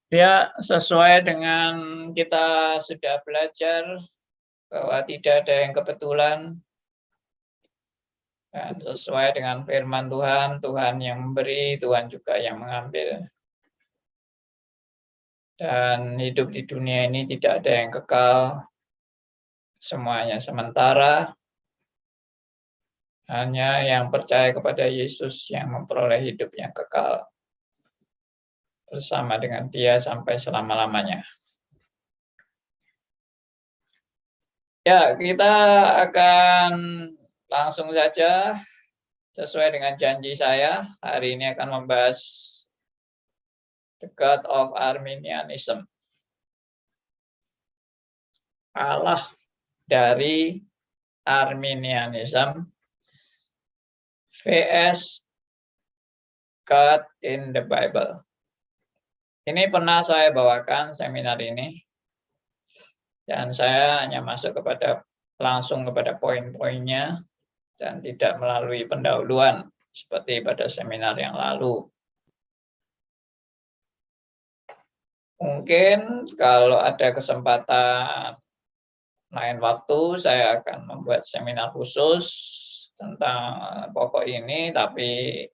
Ya, sesuai dengan kita sudah belajar bahwa tidak ada yang kebetulan, dan sesuai dengan firman Tuhan, Tuhan yang memberi, Tuhan juga yang mengambil. Dan hidup di dunia ini tidak ada yang kekal, semuanya sementara. Hanya yang percaya kepada Yesus yang memperoleh hidup yang kekal bersama dengan Dia sampai selama-lamanya. Ya, kita akan langsung saja sesuai dengan janji saya. Hari ini akan membahas the God of Arminianism. Allah dari Arminianism vs God in the Bible. Ini pernah saya bawakan seminar ini, dan saya hanya masuk langsung kepada poin-poinnya dan tidak melalui pendahuluan seperti pada seminar yang lalu. Mungkin kalau ada kesempatan lain waktu saya akan membuat seminar khusus tentang pokok ini, tapi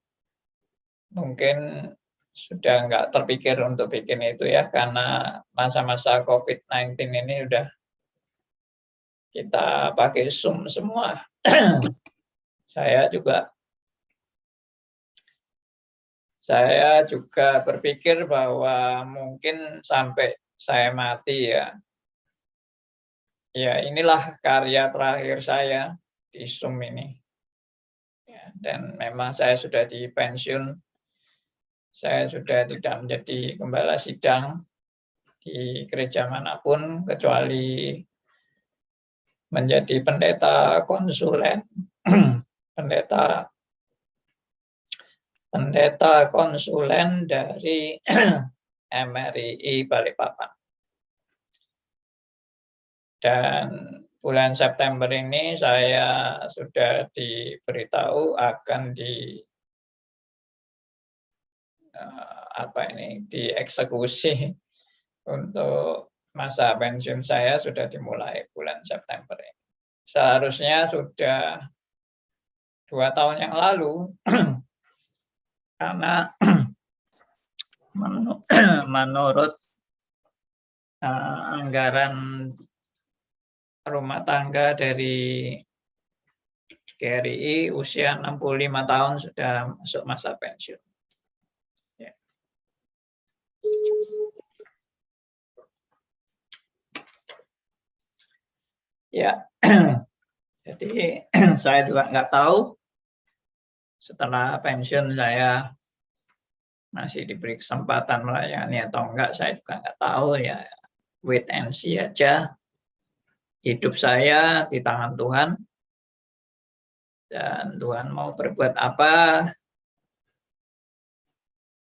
mungkin sudah nggak terpikir untuk bikin itu ya, karena masa-masa COVID-19 ini udah kita pakai Zoom semua. Saya juga berpikir bahwa mungkin sampai saya mati ya inilah karya terakhir saya di Zoom ini. Ya, dan memang saya sudah di pensiun, saya sudah tidak menjadi gembala sidang di gereja manapun kecuali menjadi pendeta konsulen, pendeta konsulen dari MRI Balikpapan. Dan bulan September ini saya sudah diberitahu akan dieksekusi untuk masa pensiun saya sudah dimulai bulan September ini. Seharusnya sudah 2 tahun yang lalu, karena menurut anggaran rumah tangga dari GRI, usia 65 tahun sudah masuk masa pensiun. Ya, jadi saya juga nggak tahu setelah pensiun saya masih diberi kesempatan melayani atau enggak, saya juga nggak tahu ya. Wait and see aja. Hidup saya di tangan Tuhan, dan Tuhan mau berbuat apa,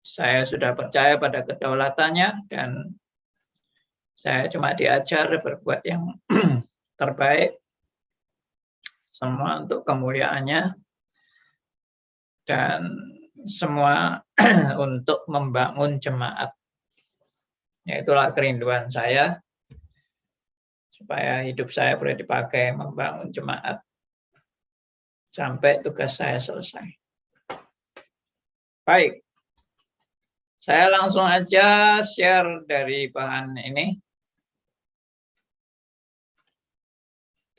saya sudah percaya pada kedaulatannya, dan saya cuma diajar berbuat yang terbaik, semua untuk kemuliaannya, dan semua untuk membangun jemaat. Ya, itulah kerinduan saya, supaya hidup saya boleh dipakai membangun jemaat sampai tugas saya selesai. Baik, saya langsung aja share dari bahan ini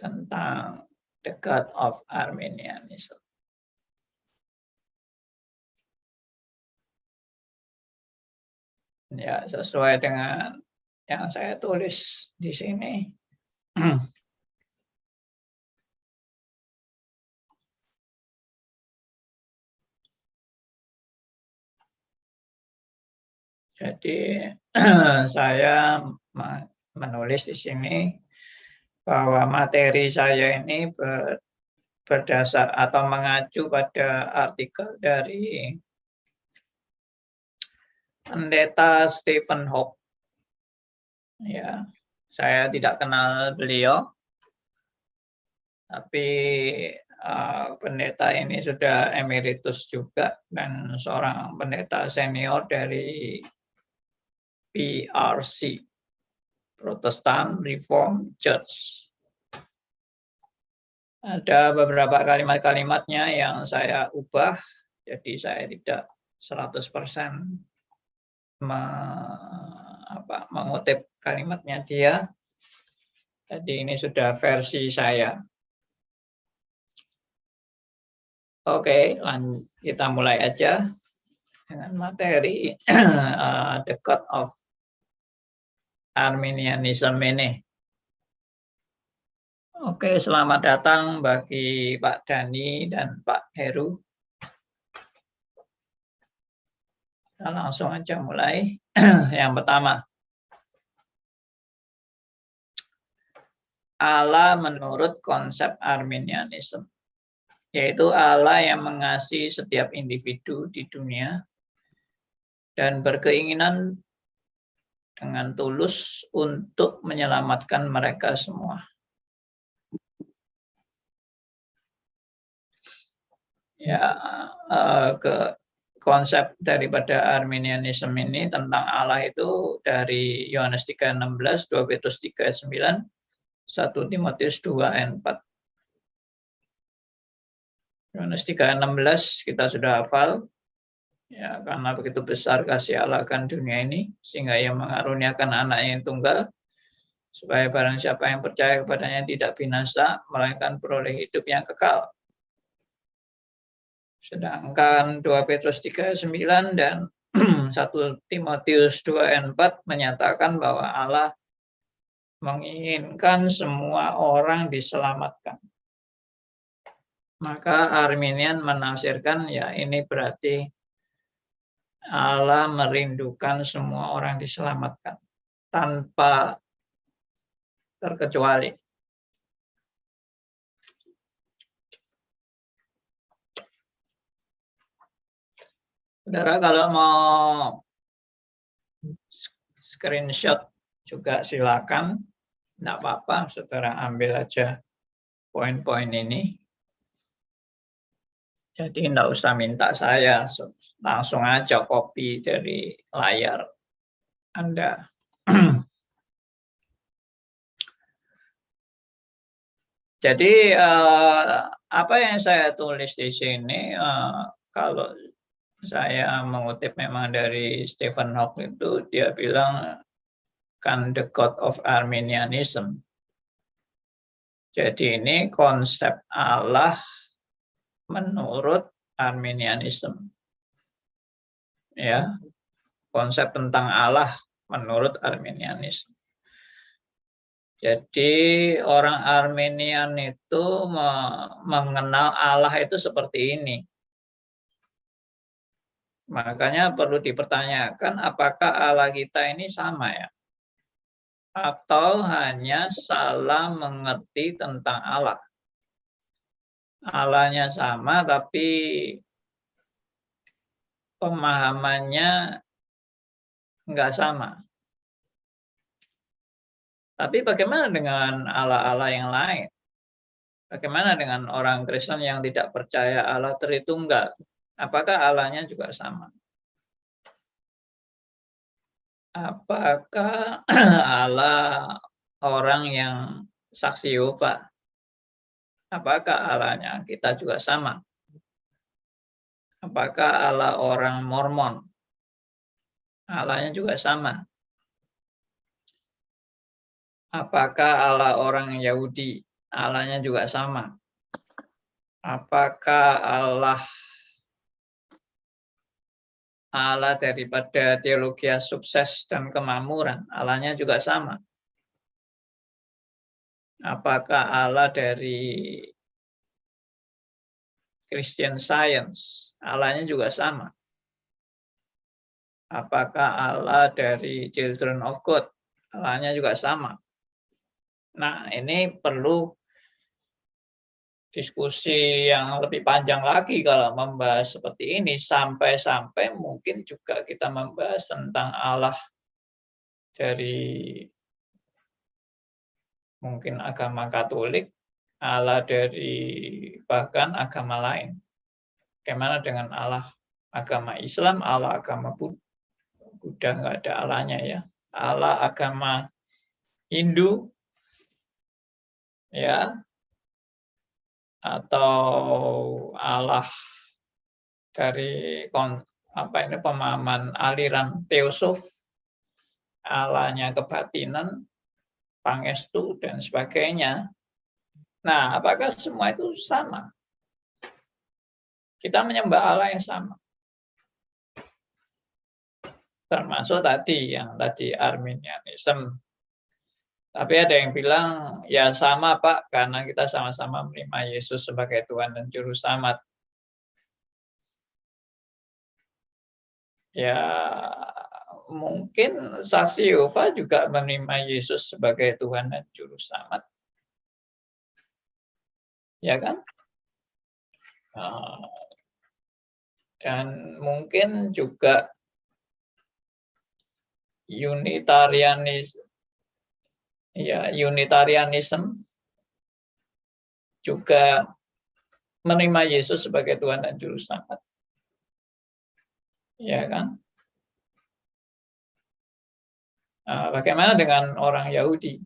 tentang the God of Arminianism. Ya, sesuai dengan yang saya tulis di sini. Jadi saya menulis di sini bahwa materi saya ini berdasar atau mengacu pada artikel dari Pendeta Stephen Hope. Ya, saya tidak kenal beliau, tapi pendeta ini sudah emeritus juga dan seorang pendeta senior dari PRC, Protestant Reformed Church. Ada beberapa kalimat-kalimatnya yang saya ubah, jadi saya tidak 100% mengutip kalimatnya dia. Jadi ini sudah versi saya. Oke, kita mulai aja dengan materi The God of Arminianism ini. Oke, selamat datang bagi Pak Dhani dan Pak Heru. Kita langsung aja mulai. Yang pertama, Allah menurut konsep Arminianism, yaitu Allah yang mengasihi setiap individu di dunia dan berkeinginan dengan tulus untuk menyelamatkan mereka semua. Ya, konsep daripada Arminianism ini tentang Allah itu dari Yohanes 3:16, 2 Petrus 3:9, 1 Timotius 2:4. Yohanes 3:16 kita sudah hafal, ya, karena begitu besar kasih Allah akan dunia ini, sehingga Ia mengaruniakan anaknya yang tunggal, supaya barang siapa yang percaya kepadanya tidak binasa, melainkan peroleh hidup yang kekal. Sedangkan 2 Petrus 3:9 dan 1 Timotius 2:4 menyatakan bahwa Allah menginginkan semua orang diselamatkan. Maka Arminian menafsirkan, ya ini berarti Allah merindukan semua orang diselamatkan tanpa terkecuali. Saudara kalau mau screenshot juga silakan, tidak apa-apa, saudara ambil aja poin-poin ini. Jadi tidak usah minta saya, langsung aja copy dari layar Anda. Jadi apa yang saya tulis di sini, kalau saya mengutip memang dari Stephen Hawking itu, dia bilang kan the God of Arminianism. Jadi ini konsep Allah menurut Arminianism. Ya, konsep tentang Allah menurut Arminianism. Jadi orang Arminian itu mengenal Allah itu seperti ini. Makanya perlu dipertanyakan apakah Allah kita ini sama ya? Atau hanya salah mengerti tentang Allah. Allahnya sama tapi pemahamannya enggak sama. Tapi bagaimana dengan Allah-Allah yang lain? Bagaimana dengan orang Kristen yang tidak percaya Allah Tritunggal? Apakah Allahnya juga sama? Apakah Allah orang yang saksi Yehova? Apakah Allahnya kita juga sama? Apakah Allah orang Mormon? Allahnya juga sama. Apakah Allah orang Yahudi? Allahnya juga sama. Apakah Allah daripada teologi sukses dan kemakmuran? Allahnya juga sama. Apakah Allah dari Christian Science? Allahnya juga sama. Apakah Allah dari Children of God? Allahnya juga sama. Nah, ini perlu diskusi yang lebih panjang lagi kalau membahas seperti ini. Sampai-sampai mungkin juga kita membahas tentang Allah dari mungkin agama Katolik, Allah dari bahkan agama lain. Bagaimana dengan Allah agama Islam, Allah agama Buddha nggak ada Allahnya ya. Allah agama Hindu ya, atau Allah dari pemahaman aliran teosof, Allahnya kebatinan, pangestu dan sebagainya. Nah, apakah semua itu sama? Kita menyembah Allah yang sama. Termasuk tadi Arminianism. Tapi ada yang bilang, ya sama Pak, karena kita sama-sama menerima Yesus sebagai Tuhan dan Juru Selamat. Ya, mungkin saksi Yehova juga menerima Yesus sebagai Tuhan dan Juru Selamat. Ya kan? Dan mungkin juga Unitarianism juga menerima Yesus sebagai Tuhan dan Juru Selamat. Ya kan? Bagaimana dengan orang Yahudi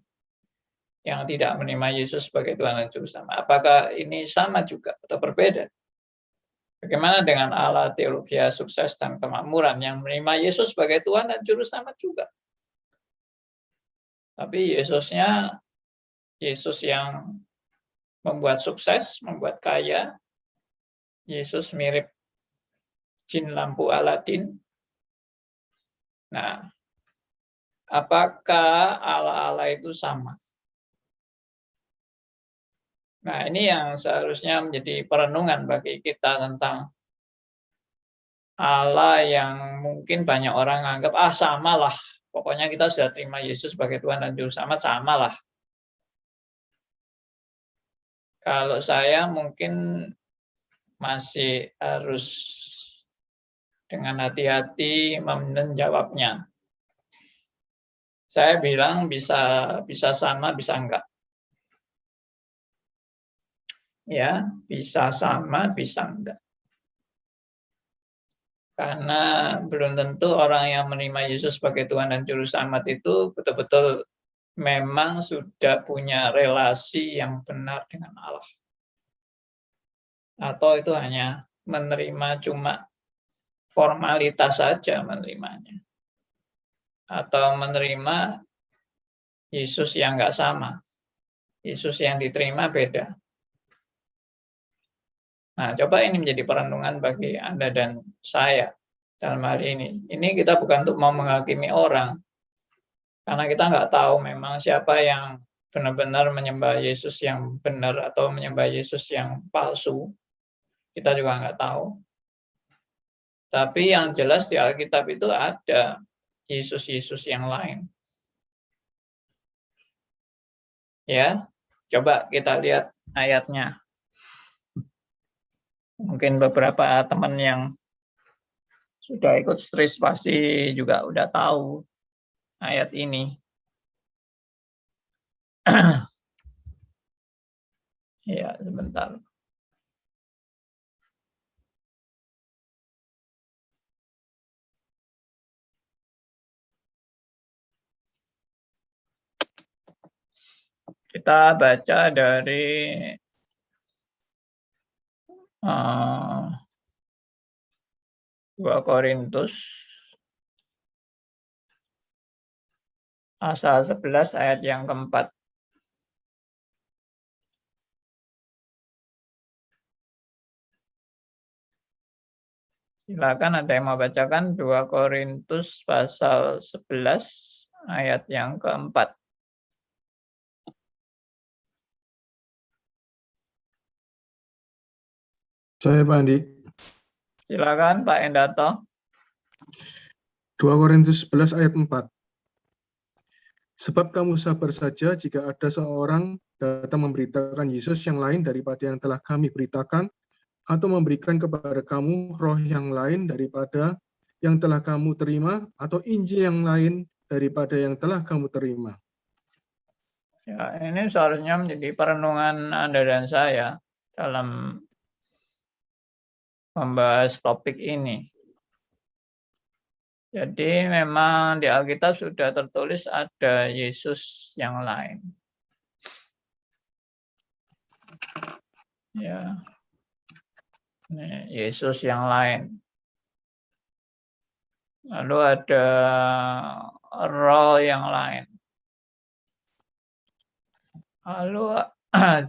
yang tidak menerima Yesus sebagai Tuhan dan Juru Selamat? Apakah ini sama juga atau berbeda? Bagaimana dengan Allah teologi sukses dan kemakmuran yang menerima Yesus sebagai Tuhan dan Juru Selamat juga? Tapi Yesus yang membuat sukses, membuat kaya. Yesus mirip jin lampu Aladin. Nah, apakah Allah itu sama? Nah, ini yang seharusnya menjadi perenungan bagi kita tentang Allah yang mungkin banyak orang anggap, samalah. Pokoknya kita sudah terima Yesus sebagai Tuhan dan Juru Selamat, samalah. Kalau saya mungkin masih harus dengan hati-hati menjawabnya. Saya bilang bisa sama, bisa enggak. Ya, bisa sama, bisa enggak. Karena belum tentu orang yang menerima Yesus sebagai Tuhan dan Juru Selamat itu betul-betul memang sudah punya relasi yang benar dengan Allah. Atau itu hanya menerima cuma formalitas saja menerimanya. Atau menerima Yesus yang enggak sama. Yesus yang diterima beda. Nah, coba ini menjadi perenungan bagi Anda dan saya dalam hari ini. Ini kita bukan untuk mau menghakimi orang, karena kita nggak tahu memang siapa yang benar-benar menyembah Yesus yang benar atau menyembah Yesus yang palsu. Kita juga nggak tahu. Tapi yang jelas di Alkitab itu ada Yesus-Yesus yang lain. Ya, coba kita lihat ayatnya. Mungkin beberapa teman yang sudah ikut stris pasti juga udah tahu ayat ini. Ya, sebentar. Kita baca dari 2 Korintus pasal 11 ayat yang keempat. Silakan, ada yang mau bacakan 2 Korintus pasal 11 ayat yang keempat. Saya Pak Andi. Silakan Pak Endarto. 2 Korintus 11 ayat 4. Sebab kamu sabar saja jika ada seorang datang memberitakan Yesus yang lain daripada yang telah kami beritakan, atau memberikan kepada kamu roh yang lain daripada yang telah kamu terima, atau Injil yang lain daripada yang telah kamu terima. Ya, ini seharusnya menjadi perenungan Anda dan saya dalam membahas topik ini. Jadi memang di Alkitab sudah tertulis ada Yesus yang lain. Ya, Yesus yang lain. Lalu ada roh yang lain. Lalu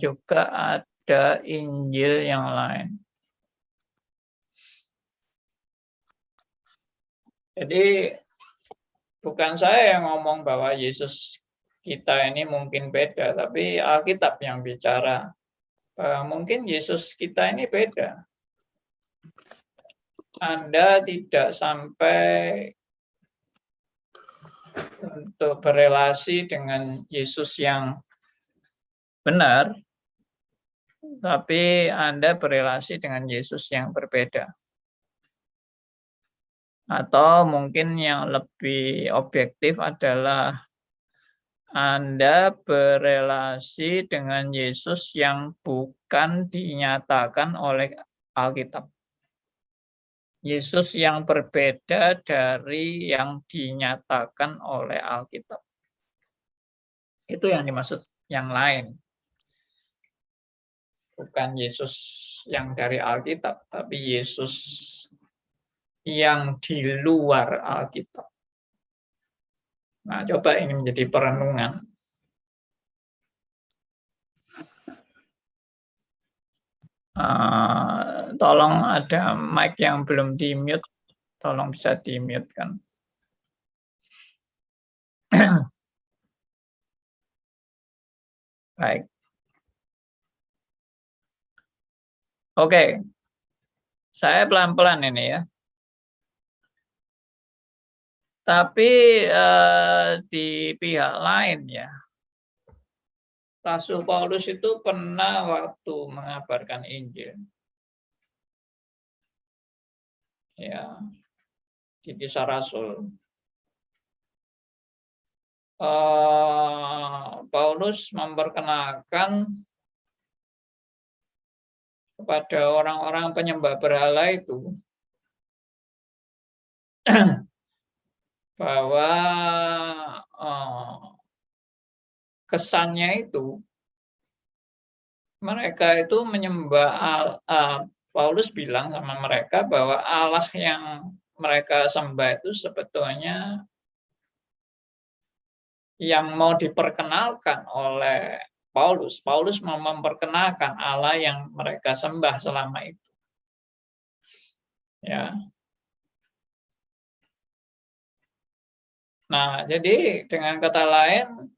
juga ada Injil yang lain. Jadi bukan saya yang ngomong bahwa Yesus kita ini mungkin beda, tapi Alkitab yang bicara bahwa mungkin Yesus kita ini beda. Anda tidak sampai untuk berelasi dengan Yesus yang benar, tapi Anda berelasi dengan Yesus yang berbeda. Atau mungkin yang lebih objektif adalah Anda berelasi dengan Yesus yang bukan dinyatakan oleh Alkitab. Yesus yang berbeda dari yang dinyatakan oleh Alkitab. Itu yang dimaksud yang lain. Bukan Yesus yang dari Alkitab, tapi Yesus yang di luar Alkitab. Nah, coba ini menjadi perenungan. Tolong ada mic yang belum di-mute, tolong bisa di-mute kan. Baik. Oke. Saya pelan-pelan ini ya. Tapi di pihak lain ya, Rasul Paulus itu pernah waktu mengabarkan Injil. Ya, di Kisah Rasul. Paulus memperkenalkan kepada orang-orang penyembah berhala itu bahwa kesannya itu mereka itu menyembah Paulus bilang sama mereka bahwa Allah yang mereka sembah itu sebetulnya yang mau diperkenalkan oleh Paulus. Paulus mau memperkenalkan Allah yang mereka sembah selama itu. Ya. Nah, jadi dengan kata lain,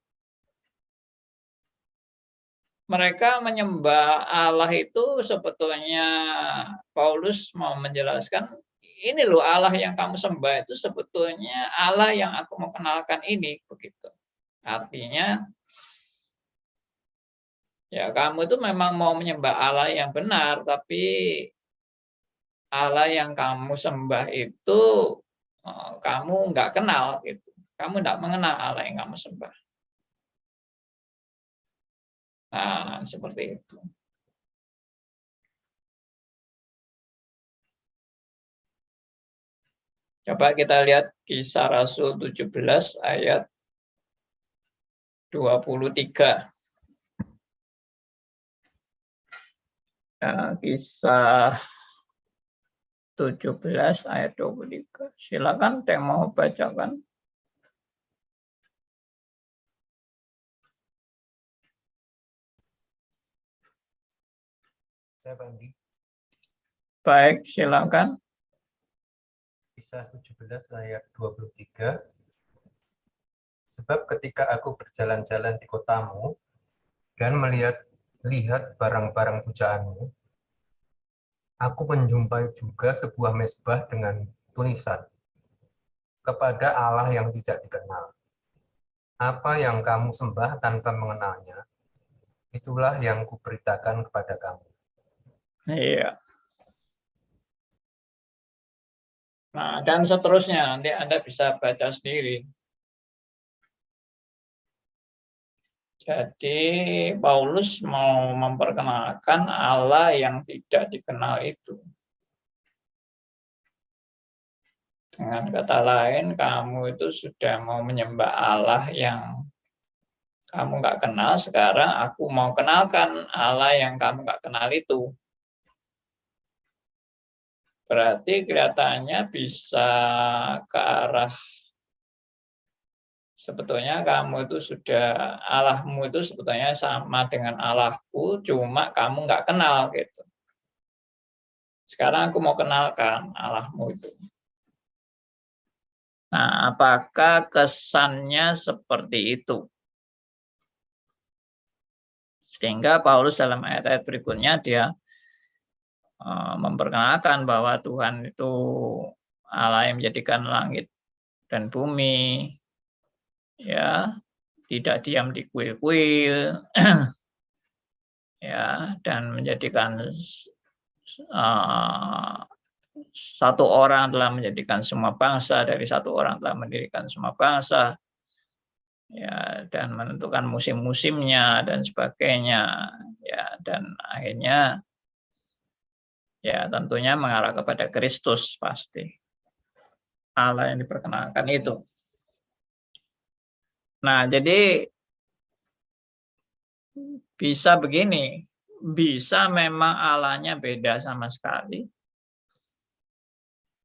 mereka menyembah Allah itu sebetulnya Paulus mau menjelaskan, ini loh Allah yang kamu sembah itu sebetulnya Allah yang aku mau kenalkan ini, begitu. Artinya, ya kamu itu memang mau menyembah Allah yang benar, tapi Allah yang kamu sembah itu kamu nggak kenal, gitu. Kamu nggak mengenal Allah yang kamu sembah. Nah, seperti itu. Coba kita lihat Kisah Rasul 17 ayat 23. Kisah 17 ayat 23. Silakan yang mau bacakan. Saya Bandi. Baik, silakan. Kisah 17 ayat 23. Sebab ketika aku berjalan-jalan di kotamu dan lihat barang-barang pujaanmu, aku menjumpai juga sebuah mezbah dengan tulisan, kepada Allah yang tidak dikenal. Apa yang kamu sembah tanpa mengenalnya, itulah yang kuberitakan kepada kamu. Iya. Nah, dan seterusnya nanti Anda bisa baca sendiri. Jadi Paulus mau memperkenalkan Allah yang tidak dikenal itu. Dengan kata lain, kamu itu sudah mau menyembah Allah yang kamu nggak kenal. Sekarang aku mau kenalkan Allah yang kamu nggak kenal itu. Berarti kelihatannya bisa ke arah sebetulnya kamu itu sudah, Allahmu itu sebetulnya sama dengan Allahku, cuma kamu nggak kenal gitu. Sekarang aku mau kenalkan Allahmu itu. Nah, apakah kesannya seperti itu? Sehingga Paulus dalam ayat-ayat berikutnya dia memperkenalkan bahwa Tuhan itu Allah yang menjadikan langit dan bumi, ya, tidak diam di kuil-kuil, ya, dan menjadikan satu orang telah menjadikan semua bangsa, dari satu orang telah mendirikan semua bangsa, ya, dan menentukan musim-musimnya dan sebagainya, ya, dan akhirnya ya tentunya mengarah kepada Kristus pasti. Allah yang diperkenalkan itu. Nah, jadi bisa begini, bisa memang Allahnya beda sama sekali,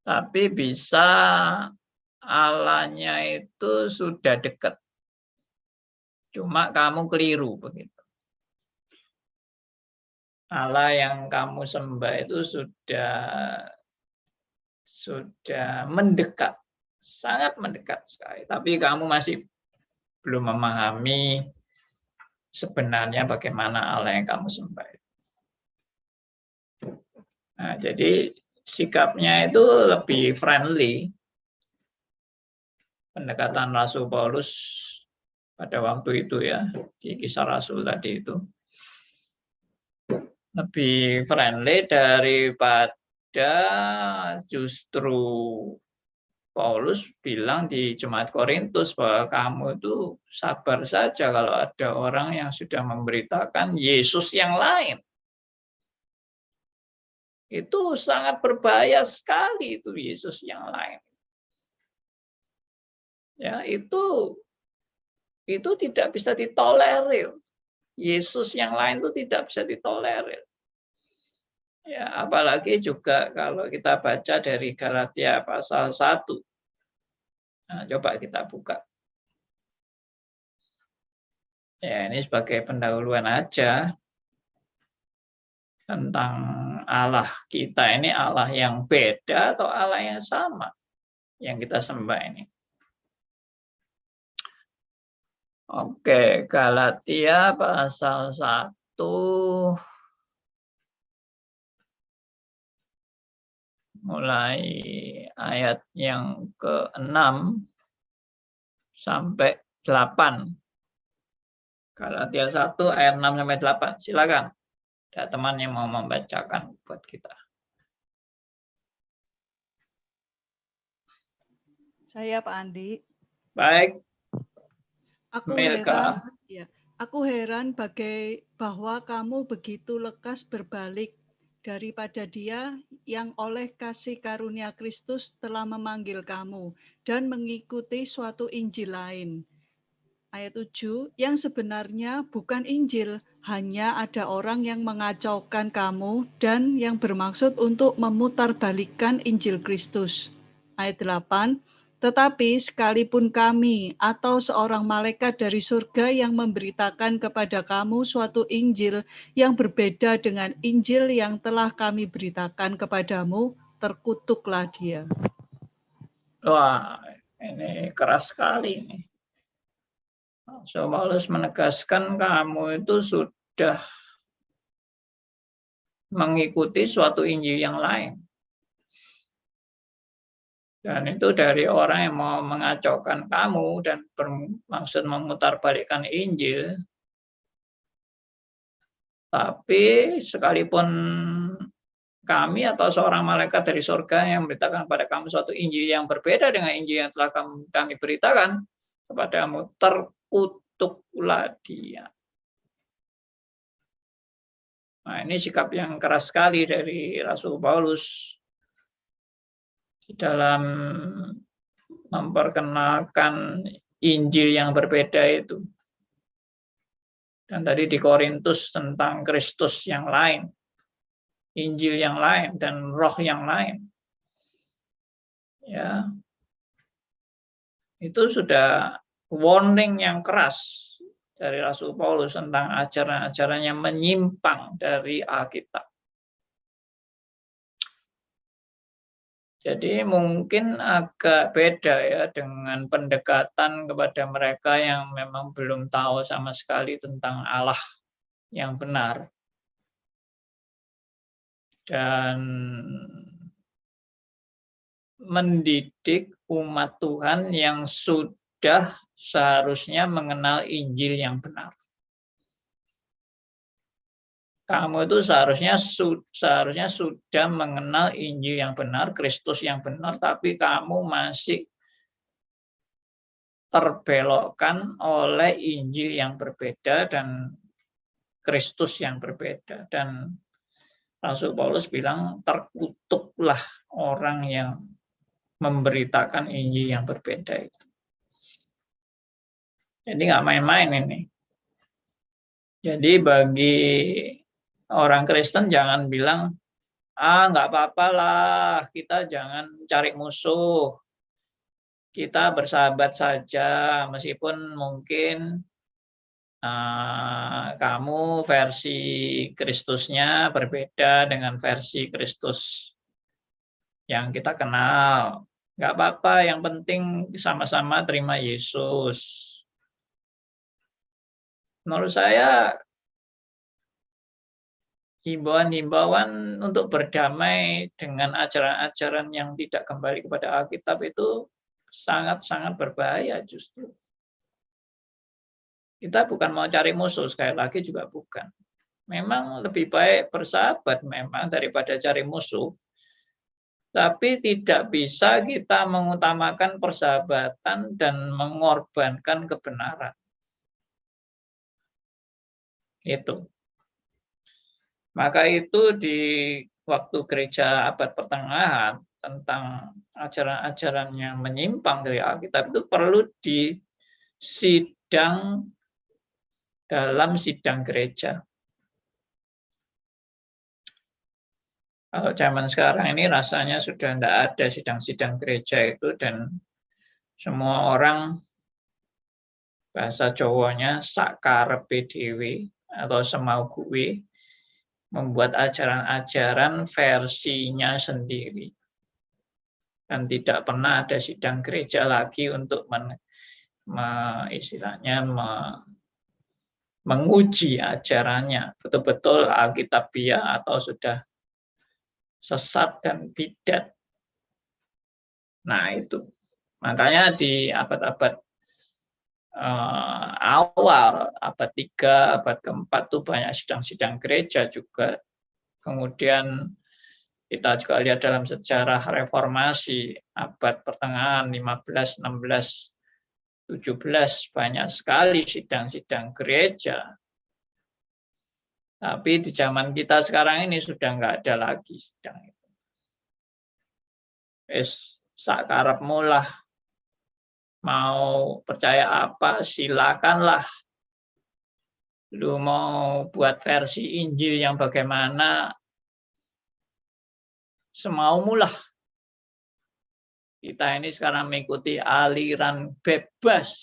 tapi bisa Allahnya itu sudah dekat. Cuma kamu keliru begitu. Allah yang kamu sembah itu sudah mendekat, sangat mendekat sekali. Tapi kamu masih belum memahami sebenarnya bagaimana Allah yang kamu sembah. Nah, jadi sikapnya itu lebih friendly. Pendekatan Rasul Paulus pada waktu itu ya, di Kisah Rasul tadi itu lebih friendly daripada justru Paulus bilang di Jemaat Korintus bahwa kamu itu sabar saja kalau ada orang yang sudah memberitakan Yesus yang lain. Itu sangat berbahaya sekali itu Yesus yang lain. Ya, itu tidak bisa ditolerir. Yesus yang lain itu tidak bisa ditolerir. Ya, apalagi juga kalau kita baca dari Galatia pasal 1. Nah, coba kita buka. Ya, ini sebagai pendahuluan aja tentang Allah kita ini, Allah yang beda atau Allah yang sama yang kita sembah ini. Oke, Galatia pasal 1 mulai ayat yang ke-6 sampai 8. Galatia 1 ayat 6 sampai 8. Silakan. Ada teman yang mau membacakan buat kita. Saya Pak Andi. Baik. Aku heran bahwa kamu begitu lekas berbalik daripada Dia yang oleh kasih karunia Kristus telah memanggil kamu dan mengikuti suatu Injil lain. Ayat 7, yang sebenarnya bukan Injil, hanya ada orang yang mengacaukan kamu dan yang bermaksud untuk memutarbalikkan Injil Kristus. Ayat 8, tetapi sekalipun kami atau seorang malaikat dari surga yang memberitakan kepada kamu suatu Injil yang berbeda dengan Injil yang telah kami beritakan kepadamu, terkutuklah dia. Wah, ini keras sekali ini. So, Paulus menegaskan kamu itu sudah mengikuti suatu Injil yang lain. Dan itu dari orang yang mau mengacaukan kamu dan bermaksud memutarbalikkan Injil. Tapi sekalipun kami atau seorang malaikat dari surga yang memberitakan kepada kamu suatu Injil yang berbeda dengan Injil yang telah kami beritakan kepadamu, terkutuklah dia. Nah, ini sikap yang keras sekali dari Rasul Paulus. di dalam memperkenalkan Injil yang berbeda itu. Dan tadi di Korintus tentang Kristus yang lain, Injil yang lain, dan roh yang lain. Ya, itu sudah warning yang keras dari Rasul Paulus tentang ajaran-ajaran yang menyimpang dari Alkitab. Jadi mungkin agak beda ya dengan pendekatan kepada mereka yang memang belum tahu sama sekali tentang Allah yang benar. Dan mendidik umat Tuhan yang sudah seharusnya mengenal Injil yang benar. Kamu itu seharusnya sudah mengenal Injil yang benar, Kristus yang benar, tapi kamu masih terbelokkan oleh Injil yang berbeda dan Kristus yang berbeda. Dan Rasul Paulus bilang, terkutuklah orang yang memberitakan Injil yang berbeda itu. Jadi nggak main-main ini. Jadi bagi orang Kristen jangan bilang, nggak apa-apa lah, kita jangan cari musuh. Kita bersahabat saja, meskipun mungkin kamu versi Kristusnya berbeda dengan versi Kristus yang kita kenal. Nggak apa-apa, yang penting sama-sama terima Yesus. Menurut saya, himbauan-himbauan untuk berdamai dengan ajaran-ajaran yang tidak kembali kepada Alkitab itu sangat-sangat berbahaya justru. Kita bukan mau cari musuh, sekali lagi juga bukan. Memang lebih baik bersahabat memang daripada cari musuh. Tapi tidak bisa kita mengutamakan persahabatan dan mengorbankan kebenaran. Itu. Maka itu di waktu gereja abad pertengahan tentang ajaran-ajaran yang menyimpang dari Alkitab itu perlu disidang dalam sidang gereja. Kalau zaman sekarang ini rasanya sudah tidak ada sidang-sidang gereja itu, dan semua orang, bahasa Jawanya, sakarepe dhewe atau semau gue, membuat ajaran-ajaran versinya sendiri. Dan tidak pernah ada sidang gereja lagi untuk menguji ajarannya, betul-betul alkitabiah atau sudah sesat dan bidat. Nah itu. Makanya di abad-abad awal, abad 3, abad ke-4 itu banyak sidang-sidang gereja juga. Kemudian kita juga lihat dalam sejarah reformasi, abad pertengahan 15, 16, 17, banyak sekali sidang-sidang gereja. Tapi di zaman kita sekarang ini sudah nggak ada lagi sidang itu. Sakarepmu lah, mau percaya apa, silakanlah. Lu mau buat versi Injil yang bagaimana, semaumu lah. Kita ini sekarang mengikuti aliran bebas.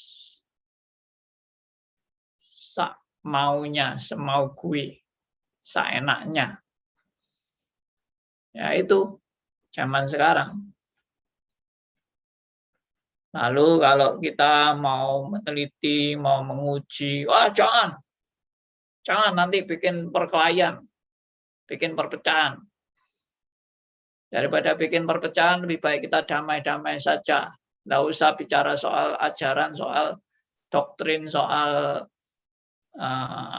Maunya, semau gue, seenaknya. Ya itu zaman sekarang. Lalu kalau kita mau meneliti, mau menguji, jangan nanti bikin perkelahian, bikin perpecahan. Daripada bikin perpecahan, lebih baik kita damai-damai saja. Nggak usah bicara soal ajaran, soal doktrin, soal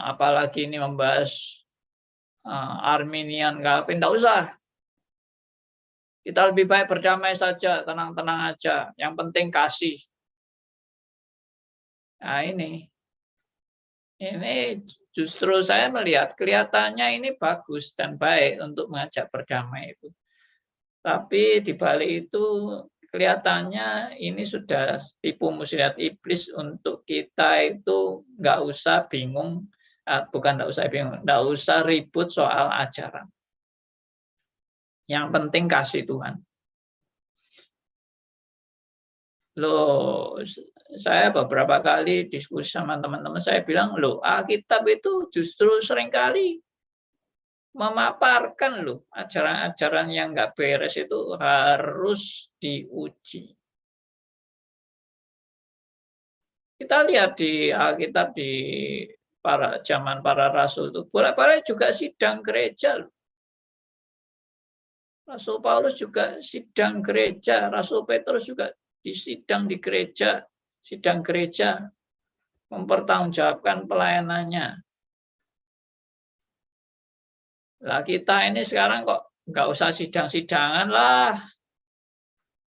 apalagi ini membahas Arminian, Calvin, nggak usah. Kita lebih baik berdamai saja, tenang-tenang aja. Yang penting kasih. Nah ini justru saya melihat kelihatannya ini bagus dan baik untuk mengajak berdamai itu. Tapi di balik itu kelihatannya ini sudah tipu muslihat iblis untuk kita itu nggak usah bingung, bukan nggak usah bingung, nggak usah ribut soal ajaran. Yang penting kasih Tuhan. Loh, saya beberapa kali diskusi sama teman-teman, saya bilang, loh, Alkitab itu justru seringkali memaparkan loh ajaran-ajaran yang nggak beres itu harus diuji. Kita lihat di Alkitab di zaman para rasul itu bolak-balik juga sidang gereja loh. Rasul Paulus juga sidang gereja, Rasul Petrus juga disidang di gereja, sidang gereja, mempertanggungjawabkan pelayanannya. Lah kita ini sekarang kok nggak usah sidang-sidangan lah,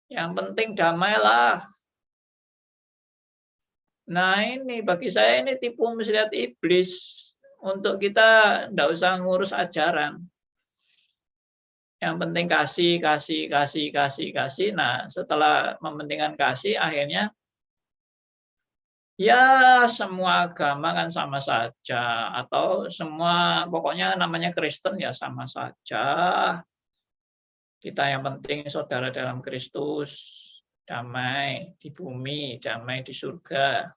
yang penting damai lah. Nah ini bagi saya ini tipu muslihat iblis untuk kita nggak usah ngurus ajaran. Yang penting kasih. Nah, setelah mementingkan kasih, akhirnya ya semua agama kan sama saja. Atau semua, pokoknya namanya Kristen ya sama saja. Kita yang penting saudara dalam Kristus, damai di bumi, damai di surga.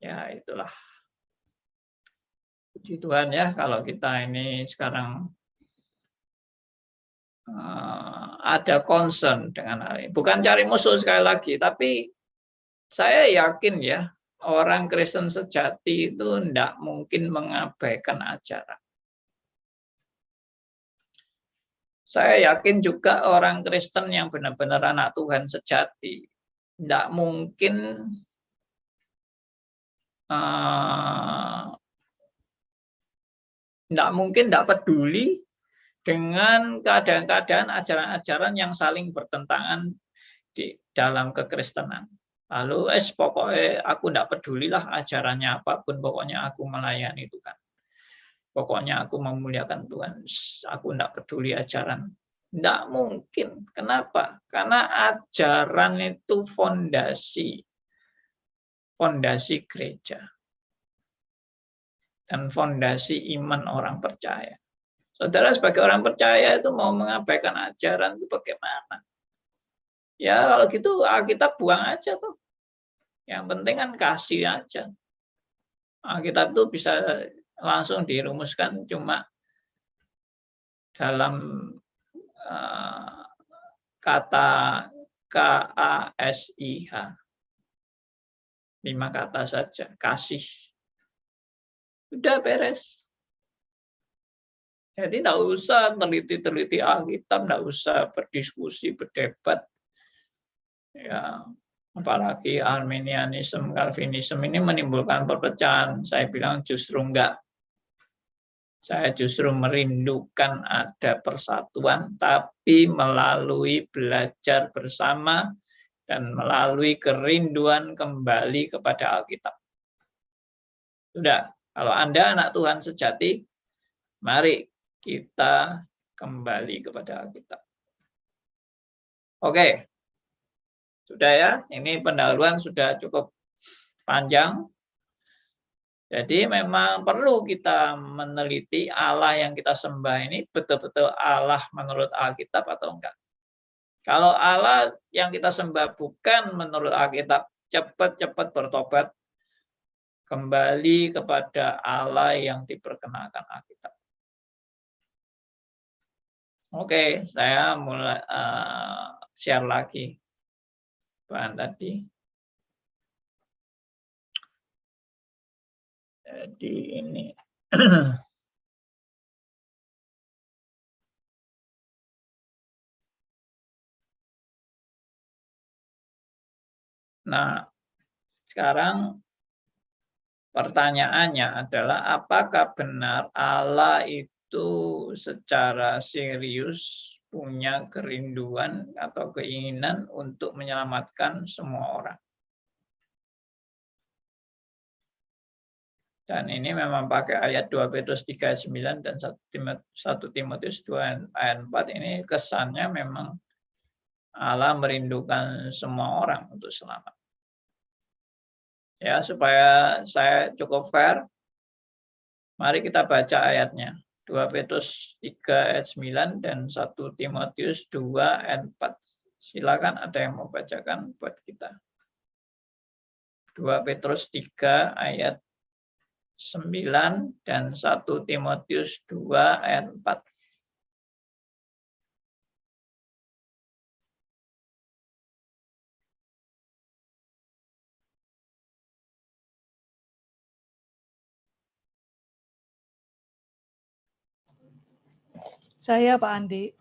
Ya itulah. Puji Tuhan ya kalau kita ini sekarang ada concern dengan hal ini. Bukan cari musuh sekali lagi, tapi saya yakin ya orang Kristen sejati itu tidak mungkin mengabaikan ajaran. Saya yakin juga orang Kristen yang benar-benar anak Tuhan sejati tidak mungkin tidak peduli dengan keadaan-keadaan ajaran-ajaran yang saling bertentangan di dalam kekristenan. Lalu pokoknya aku tidak pedulilah ajarannya apapun, pokoknya aku melayani Tuhan. Pokoknya aku memuliakan Tuhan. Aku tidak peduli ajaran. Tidak mungkin. Kenapa? Karena ajaran itu fondasi gereja. Dan fondasi iman orang percaya. Saudara sebagai orang percaya itu mau mengabaikan ajaran itu bagaimana? Ya kalau gitu Alkitab buang aja tuh. Yang penting kan kasih aja. Alkitab itu bisa langsung dirumuskan cuma dalam kata KASIH. 5 kata saja, kasih. Udah beres. Jadi tidak usah teliti-teliti Alkitab, tidak usah berdiskusi, berdebat. Ya, apalagi Arminianisme, Calvinisme ini menimbulkan perpecahan. Saya bilang justru enggak. Saya justru merindukan ada persatuan, tapi melalui belajar bersama dan melalui kerinduan kembali kepada Alkitab. Sudah, kalau Anda anak Tuhan sejati, mari kita kembali kepada Alkitab. Oke, sudah ya, ini pendahuluan sudah cukup panjang. Jadi memang perlu kita meneliti Allah yang kita sembah ini betul-betul Allah menurut Alkitab atau enggak. Kalau Allah yang kita sembah bukan menurut Alkitab, cepat-cepat bertobat, kembali kepada Allah yang diperkenalkan Alkitab. Oke, saya mulai share lagi bahan tadi. Jadi ini. Nah, sekarang pertanyaannya adalah apakah benar Allah itu secara serius punya kerinduan atau keinginan untuk menyelamatkan semua orang? Dan ini memang pakai ayat 2 Petrus 3:9 dan 1 Timotius 2 ayat 4 ini kesannya memang Allah merindukan semua orang untuk selamat. Ya, supaya saya cukup fair, mari kita baca ayatnya. 2 Petrus 3 ayat 9 dan 1 Timotius 2 ayat 4. Silakan ada yang mau bacakan buat kita. 2 Petrus 3 ayat 9 dan 1 Timotius 2 ayat 4. Saya Pak Andi.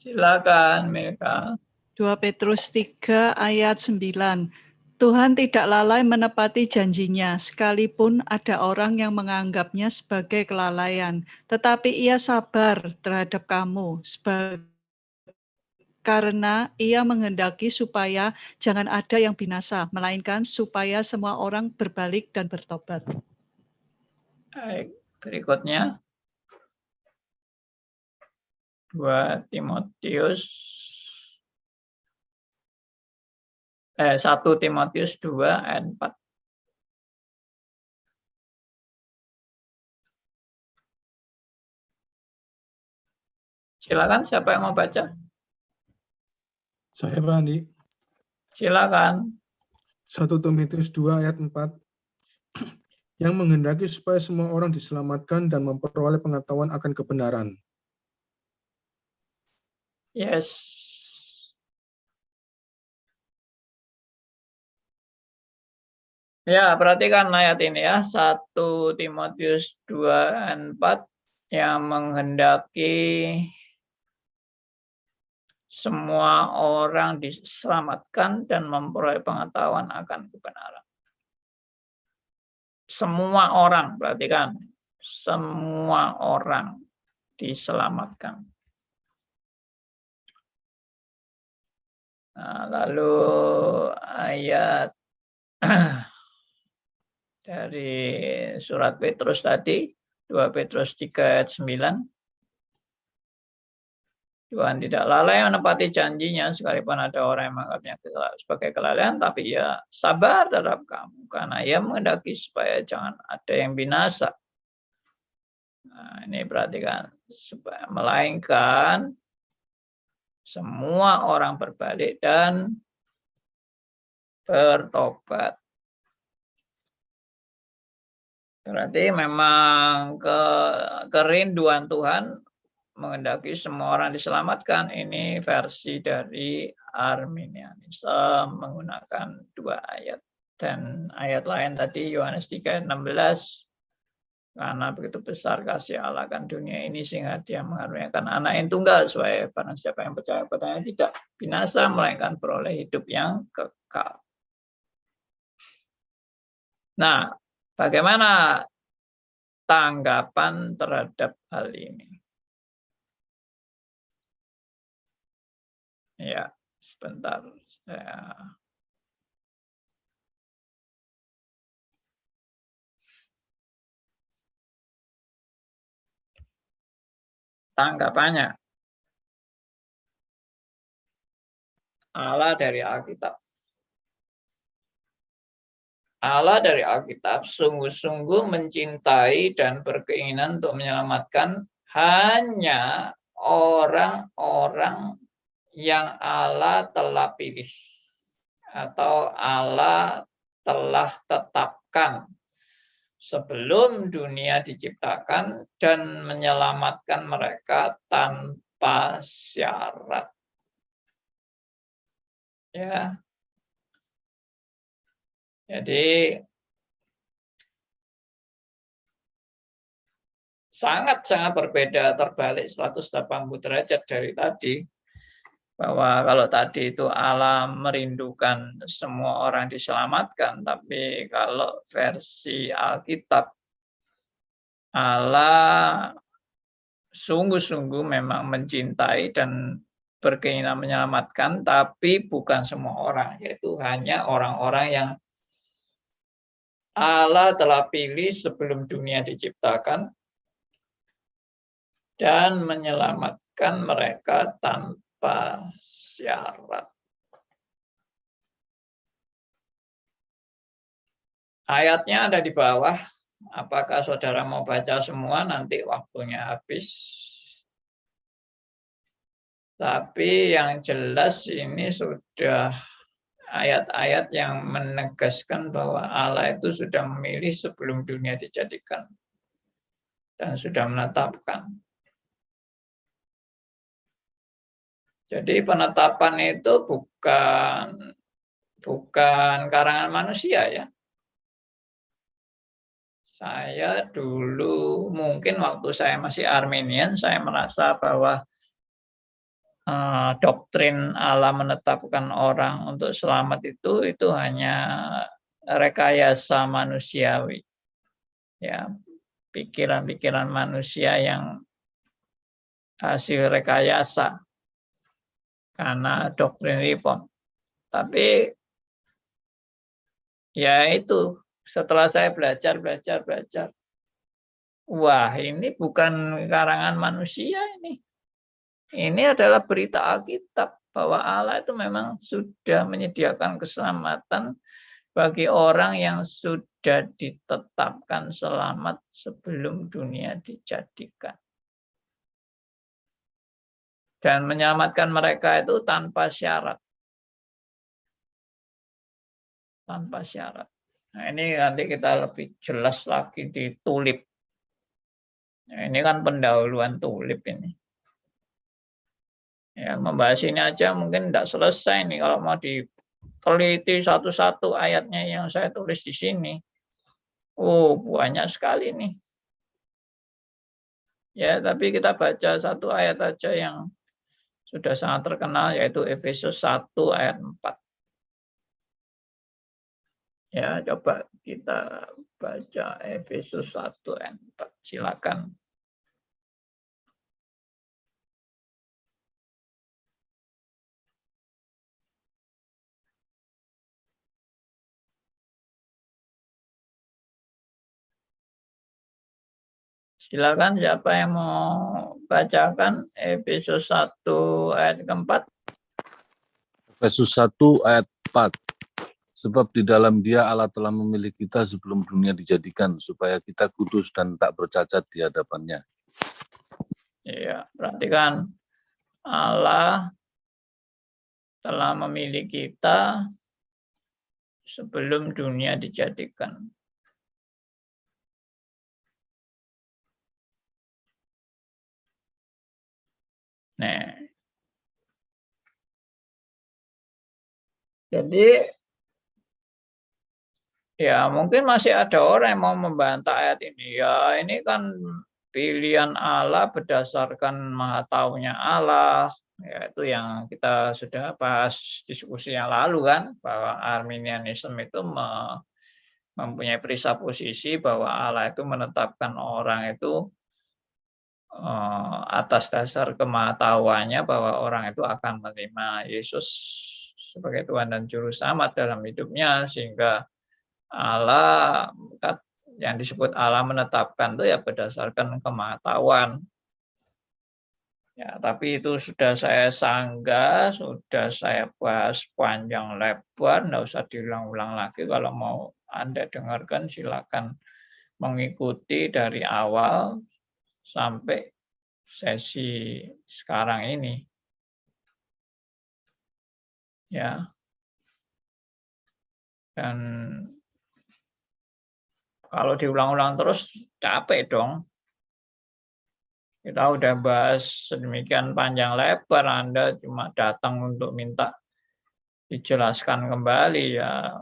Silakan Milka. 2 Petrus 3 ayat 9. Tuhan tidak lalai menepati janjinya, sekalipun ada orang yang menganggapnya sebagai kelalaian. Tetapi ia sabar terhadap kamu, karena ia menghendaki supaya jangan ada yang binasa, melainkan supaya semua orang berbalik dan bertobat. Baik, berikutnya 2 Timotius 1 Timotius 2 ayat 4. Silakan, siapa yang mau baca? Saya Pak Andi. Silakan. 1 Timotius 2 ayat 4. Yang menghendaki supaya semua orang diselamatkan dan memperoleh pengetahuan akan kebenaran. Yes. Ya, perhatikan ayat ini ya. 1 Timotius 2 ayat 4 yang menghendaki semua orang diselamatkan dan memperoleh pengetahuan akan kebenaran. Semua orang, perhatikan. Semua orang diselamatkan. Nah, lalu ayat dari surat Petrus tadi, 2 Petrus 3 ayat 9. Tuhan tidak lalai menepati janjinya, sekalipun ada orang yang menganggapnya sebagai kelalaian, tapi ia sabar terhadap kamu, karena ia menghendaki supaya jangan ada yang binasa. Nah, ini perhatikan, supaya melainkan semua orang berbalik dan bertobat. Berarti memang kerinduan Tuhan menghendaki semua orang diselamatkan. Ini versi dari Arminianisme menggunakan 2 ayat. Dan ayat lain tadi Yohanes 3 ayat 16. Karena begitu besar kasih Allah akan dunia ini sehingga dia mengaruniakan anak yang tunggal supaya barang siapa yang percaya padanya tidak binasa melainkan beroleh hidup yang kekal. Nah, bagaimana tanggapan terhadap hal ini? Ya, sebentar. Tanggapannya. Allah dari Alkitab. Allah dari Alkitab sungguh-sungguh mencintai dan berkeinginan untuk menyelamatkan hanya orang-orang yang Allah telah pilih atau Allah telah tetapkan sebelum dunia diciptakan dan menyelamatkan mereka tanpa syarat. Ya. Jadi sangat-sangat berbeda, terbalik 180 derajat dari tadi. Bahwa kalau tadi itu Allah merindukan semua orang diselamatkan, tapi kalau versi Alkitab, Allah sungguh-sungguh memang mencintai dan berkeinginan menyelamatkan, tapi bukan semua orang, yaitu hanya orang-orang yang Allah telah pilih sebelum dunia diciptakan dan menyelamatkan mereka tanpa syarat. Ayatnya ada di bawah. Apakah saudara mau baca semua? Nanti waktunya habis. Tapi yang jelas ini sudah ayat-ayat yang menegaskan bahwa Allah itu sudah memilih sebelum dunia dijadikan dan sudah menetapkan. Jadi penetapan itu bukan karangan manusia ya. Saya dulu mungkin waktu saya masih Arminian, saya merasa bahwa doktrin Allah menetapkan orang untuk selamat itu hanya rekayasa manusiawi, ya, pikiran-pikiran manusia yang hasil rekayasa karena doktrin reform. Tapi ya itu setelah saya belajar, wah ini bukan karangan manusia ini. Ini adalah berita Alkitab bahwa Allah itu memang sudah menyediakan keselamatan bagi orang yang sudah ditetapkan selamat sebelum dunia dijadikan. Dan menyelamatkan mereka itu tanpa syarat. Tanpa syarat. Nah, ini nanti kita lebih jelas lagi di tulip. Nah, ini kan pendahuluan tulip ini. Ya, membahas ini aja mungkin tidak selesai nih kalau mau diteliti satu-satu ayatnya yang saya tulis di sini. Oh, banyak sekali nih. Ya, tapi kita baca satu ayat aja yang sudah sangat terkenal, yaitu Efesus 1 ayat 4. Ya, coba kita baca Efesus 1 ayat 4. Silakan. Silakan siapa yang mau bacakan Efesus 1 ayat keempat. Efesus 1 ayat 4. Sebab di dalam Dia Allah telah memilih kita sebelum dunia dijadikan supaya kita kudus dan tak bercacat di hadapan-Nya. Iya, perhatikan Allah telah memilih kita sebelum dunia dijadikan. Nah, jadi ya mungkin masih ada orang yang mau membantah ayat ini. Ya ini kan pilihan Allah berdasarkan maha taunya Allah. Ya itu yang kita sudah bahas diskusi yang lalu kan, bahwa Arminianisme itu mempunyai presupposisi bahwa Allah itu menetapkan orang itu atas dasar kemahatauannya bahwa orang itu akan menerima Yesus sebagai Tuhan dan Juru Selamat dalam hidupnya, sehingga Allah yang disebut Allah menetapkan itu ya berdasarkan kemahatauan. Ya, tapi itu sudah saya sanggah, sudah saya bahas panjang lebar, enggak usah diulang-ulang lagi. Kalau mau Anda dengarkan silakan mengikuti dari awal sampai sesi sekarang ini. Ya. Dan kalau diulang-ulang terus capek dong. Kita udah bahas sedemikian panjang lebar, Anda cuma datang untuk minta dijelaskan kembali ya.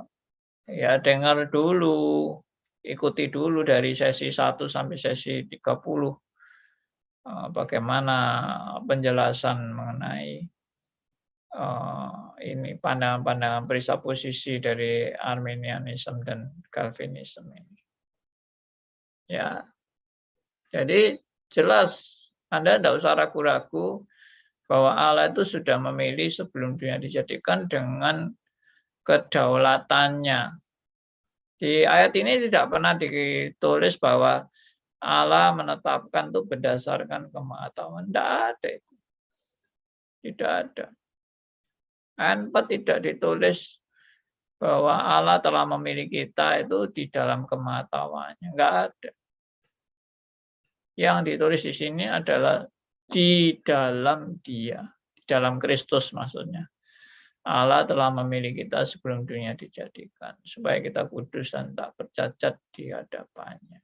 Ya dengar dulu, ikuti dulu dari sesi 1 sampai sesi 30. Bagaimana penjelasan mengenai ini pandangan-pandangan presupposisi dari Arminianisme dan Calvinisme ini. Ya, jadi jelas Anda tidak usah ragu-ragu bahwa Allah itu sudah memilih sebelum dunia dijadikan dengan kedaulatannya. Di ayat ini tidak pernah ditulis bahwa Allah menetapkan itu berdasarkan kematian. Tidak ada. Tidak ada. Tidak ditulis bahwa Allah telah memilih kita itu di dalam kematiannya. Enggak ada. Yang ditulis di sini adalah di dalam Dia, di dalam Kristus maksudnya. Allah telah memilih kita sebelum dunia dijadikan, supaya kita kudus dan tak bercacat di hadapannya.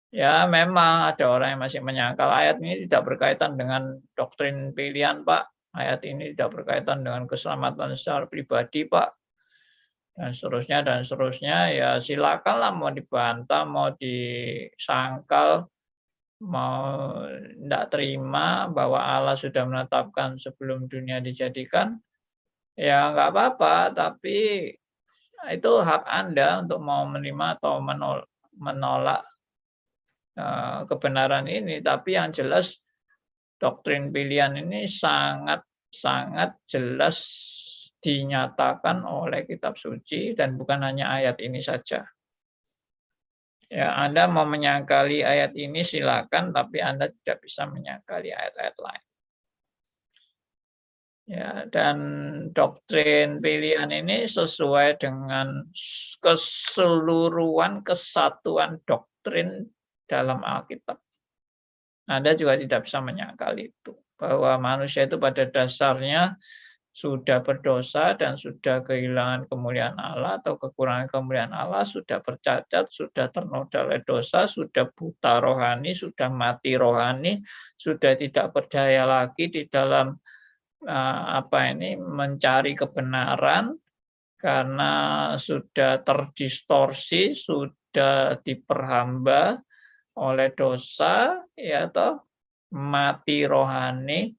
Ya, memang ada orang yang masih menyangkal ayat ini tidak berkaitan dengan doktrin pilihan, Pak. Ayat ini tidak berkaitan dengan keselamatan secara pribadi, Pak. Dan seterusnya, ya silakanlah mau dibantah, mau disangkal, mau tidak terima bahwa Allah sudah menetapkan sebelum dunia dijadikan, ya nggak apa-apa, tapi itu hak Anda untuk mau menerima atau menolak kebenaran ini. Tapi yang jelas doktrin pilihan ini sangat jelas dinyatakan oleh kitab suci dan bukan hanya ayat ini saja. Ya, Anda mau menyangkali ayat ini silakan, tapi Anda tidak bisa menyangkali ayat-ayat lain. Ya, dan doktrin pilihan ini sesuai dengan keseluruhan kesatuan doktrin dalam Alkitab. Anda juga tidak bisa menyangkali itu, bahwa manusia itu pada dasarnya sudah berdosa dan sudah kehilangan kemuliaan Allah atau kekurangan kemuliaan Allah, sudah bercacat, sudah ternoda oleh dosa, sudah buta rohani, sudah mati rohani, sudah tidak berdaya lagi di dalam mencari kebenaran karena sudah terdistorsi, sudah diperhamba oleh dosa, ya toh, mati rohani.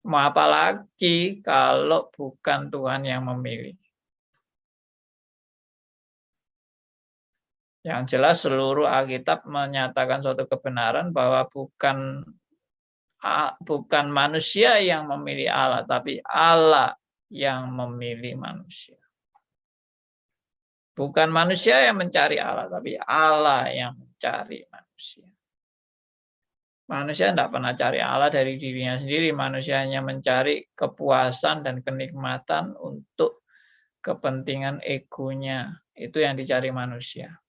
Mau apa lagi kalau bukan Tuhan yang memilih? Yang jelas seluruh Alkitab menyatakan suatu kebenaran bahwa bukan manusia yang memilih Allah, tapi Allah yang memilih manusia. Bukan manusia yang mencari Allah, tapi Allah yang mencari manusia. Manusia tidak pernah cari Allah dari dirinya sendiri. Manusia hanya mencari kepuasan dan kenikmatan untuk kepentingan egonya. Itu yang dicari manusia.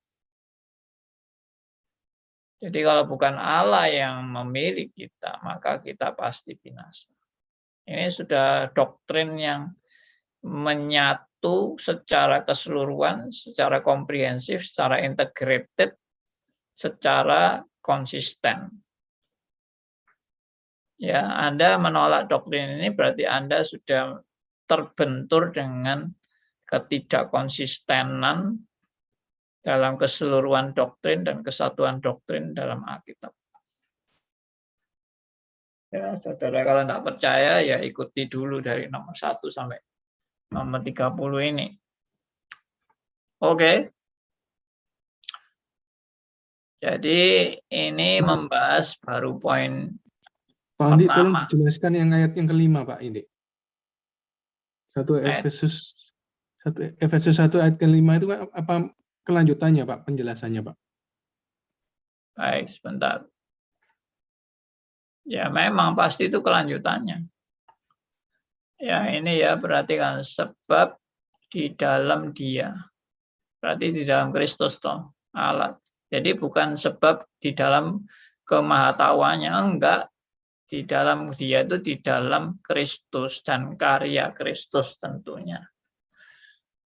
Jadi kalau bukan Allah yang memilih kita, maka kita pasti binasa. Ini sudah doktrin yang menyatu secara keseluruhan, secara komprehensif, secara integrated, secara konsisten. Ya, Anda menolak doktrin ini berarti Anda sudah terbentur dengan ketidakkonsistenan dalam keseluruhan doktrin dan kesatuan doktrin dalam Alkitab. Ya, saudara, kalau tidak percaya ya ikuti dulu dari nomor 1 sampai nomor 30 ini. Oke. Jadi ini membahas baru poin Pak Andi, pertama. tolong dijelaskan yang ayat yang kelima, Pak Indi. 1 Efesus 1 ayat kelima itu apa kelanjutannya, Pak, penjelasannya, Pak? Baik, sebentar. Ya, memang pasti itu kelanjutannya. Ya, ini ya berarti kan sebab di dalam Dia. Berarti di dalam Kristus toh, Allah. Jadi bukan sebab di dalam kemahatauannya, enggak. Di dalam Dia itu di dalam Kristus dan karya Kristus tentunya.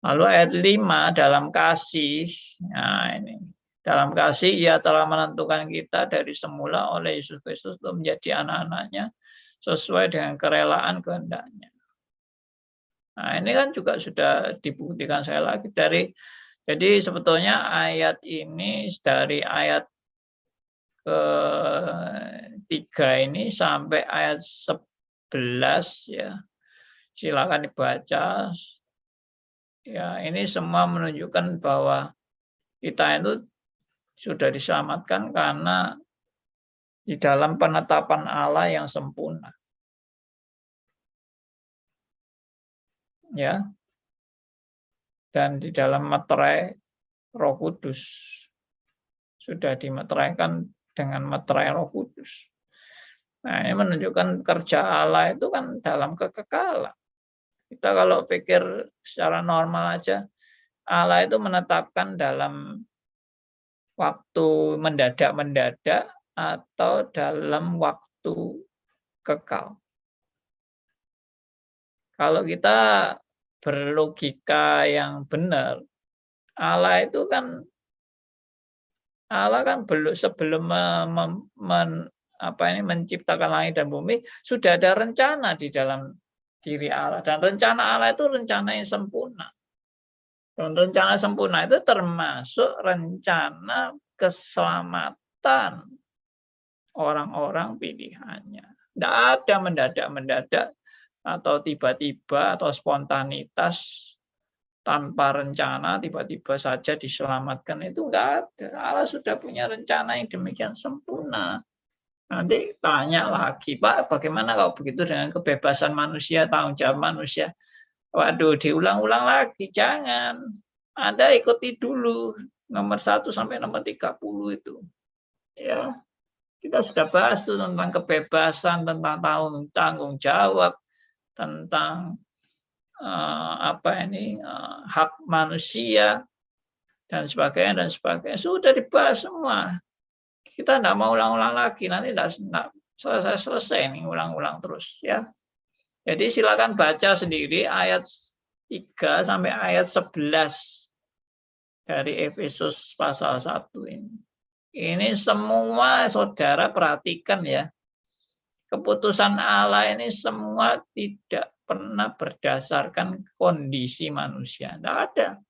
Lalu ayat 5 dalam kasih. Nah, ini. Dalam kasih Ia telah menentukan kita dari semula oleh Yesus Kristus untuk menjadi anak-anaknya sesuai dengan kerelaan kehendak-Nya. Nah, ini kan juga sudah dibuktikan saya lagi jadi sebetulnya ayat ini dari ayat ke-3 ini sampai ayat 11 ya. Silakan dibaca. Ya, ini semua menunjukkan bahwa kita itu sudah diselamatkan karena di dalam penetapan Allah yang sempurna. Ya. dan di dalam meterai Roh Kudus. Sudah dimeteraikan dengan meterai Roh Kudus. Nah, ini menunjukkan kerja Allah itu kan dalam kekekalan. Kita kalau pikir secara normal aja, Allah itu menetapkan dalam waktu mendadak-mendadak atau dalam waktu kekal. Kalau kita berlogika yang benar, Allah kan belum sebelum menciptakan langit dan bumi sudah ada rencana di dalam diri Allah, dan rencana Allah itu rencana yang sempurna. Dan rencana sempurna itu termasuk rencana keselamatan orang-orang pilihannya. Tidak ada mendadak-mendadak atau tiba-tiba atau spontanitas tanpa rencana tiba-tiba saja diselamatkan, itu enggak ada. Allah sudah punya rencana yang demikian sempurna. Nanti tanya lagi, Pak, bagaimana kalau begitu dengan kebebasan manusia, tanggung jawab manusia? Waduh, diulang-ulang lagi, jangan. Anda ikuti dulu nomor 1 sampai nomor 30 itu. Ya, kita sudah bahas tuh tentang kebebasan, tentang tanggung jawab, tentang hak manusia dan sebagainya. Sudah dibahas semua. Kita tidak mau ulang-ulang lagi, nanti tidak selesai nih ulang-ulang terus ya. Jadi silakan baca sendiri ayat 3 sampai ayat 11 dari Efesus pasal 1 ini. Ini semua saudara perhatikan ya. Keputusan Allah ini semua tidak pernah berdasarkan kondisi manusia. Tidak ada.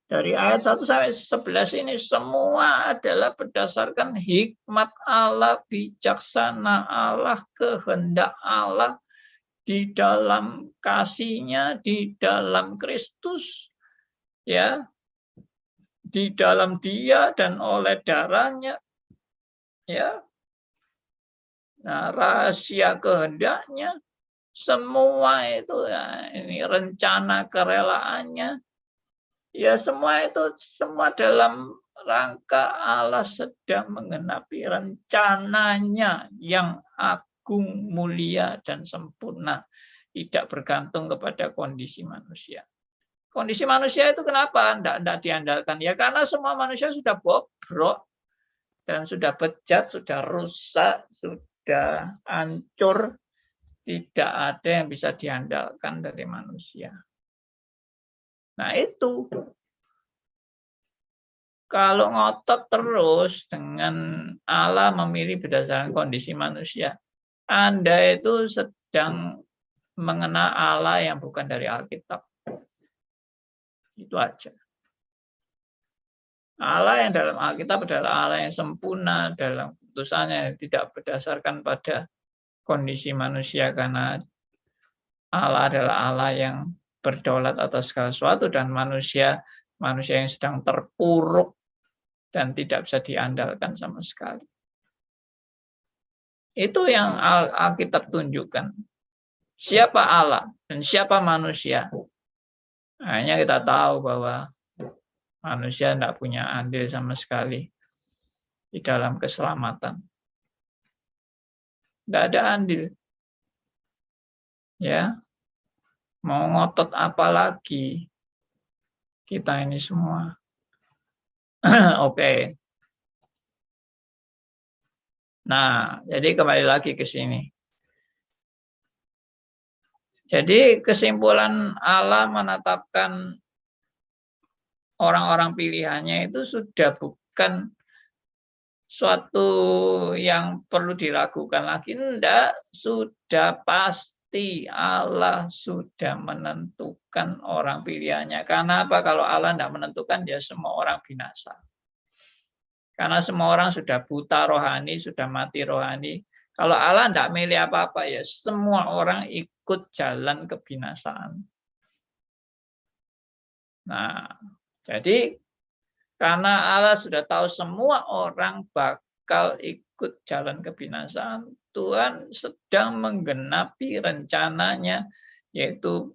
Dari ayat 1 sampai 11 ini semua adalah berdasarkan hikmat Allah, bijaksana Allah, kehendak Allah di dalam kasih-Nya, di dalam Kristus, ya, di dalam Dia dan oleh darah-Nya, ya. Nah, rahasia kehendak-Nya, semua itu ya, ini rencana kerelaannya, ya semua itu semua dalam rangka Allah sedang menggenapi rencananya yang agung, mulia, dan sempurna, tidak bergantung kepada kondisi manusia. Kondisi manusia itu kenapa tidak diandalkan? Ya karena semua manusia sudah bobrok dan sudah bejat, sudah rusak, sudah hancur, tidak ada yang bisa diandalkan dari manusia. Nah itu, kalau ngotot terus dengan Allah memilih berdasarkan kondisi manusia, Anda itu sedang mengenal Allah yang bukan dari Alkitab. Itu aja. Allah yang dalam Alkitab adalah Allah yang sempurna dalam keputusannya, tidak berdasarkan pada kondisi manusia, karena Allah adalah Allah yang berdaulat atas segala sesuatu, dan manusia yang sedang terpuruk dan tidak bisa diandalkan sama sekali. Itu yang Alkitab tunjukkan. Siapa Allah dan siapa manusia. Hanya kita tahu bahwa manusia tidak punya andil sama sekali di dalam keselamatan. Tidak ada andil. Ya, mau ngotot apa lagi kita ini semua. Oke. Nah, jadi kembali lagi ke sini. Jadi kesimpulan Allah menetapkan orang-orang pilihannya itu sudah bukan suatu yang perlu diragukan lagi. Enggak, sudah pasti Allah sudah menentukan orang pilihannya. Karena apa? Kalau Allah tidak menentukan, ya semua orang binasa. Karena semua orang sudah buta rohani, sudah mati rohani. Kalau Allah tidak milih apa-apa, ya semua orang ikut jalan kebinasaan. Nah, jadi karena Allah sudah tahu semua orang bakal ikut jalan kebinasaan, Tuhan sedang menggenapi rencananya, yaitu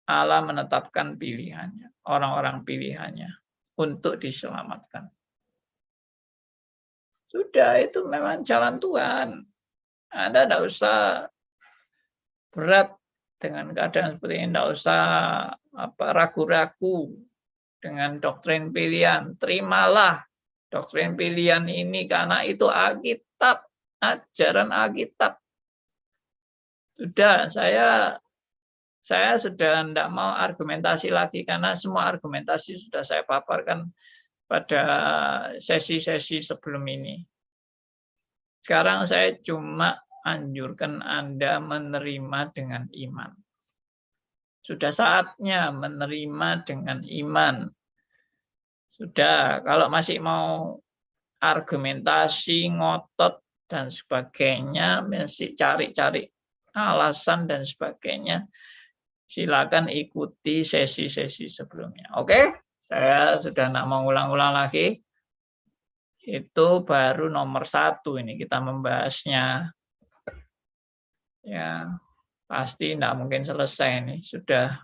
Allah menetapkan pilihannya, orang-orang pilihannya untuk diselamatkan. Sudah, itu memang jalan Tuhan. Anda tidak usah berat dengan keadaan seperti ini, tidak usah ragu-ragu dengan doktrin pilihan. Terimalah doktrin pilihan ini karena itu Alkitab, ajaran Alkitab. Sudah, saya sudah tidak mau argumentasi lagi karena semua argumentasi sudah saya paparkan pada sesi-sesi sebelum ini. Sekarang saya cuma anjurkan Anda menerima dengan iman. Sudah saatnya menerima dengan iman. Sudah, kalau masih mau argumentasi, ngotot, dan sebagainya, mesti cari-cari alasan dan sebagainya, silakan ikuti sesi-sesi sebelumnya. Oke? Saya sudah tidak mau ulang-ulang lagi. Itu baru nomor 1 ini kita membahasnya. Ya, pasti tidak mungkin selesai ini. Sudah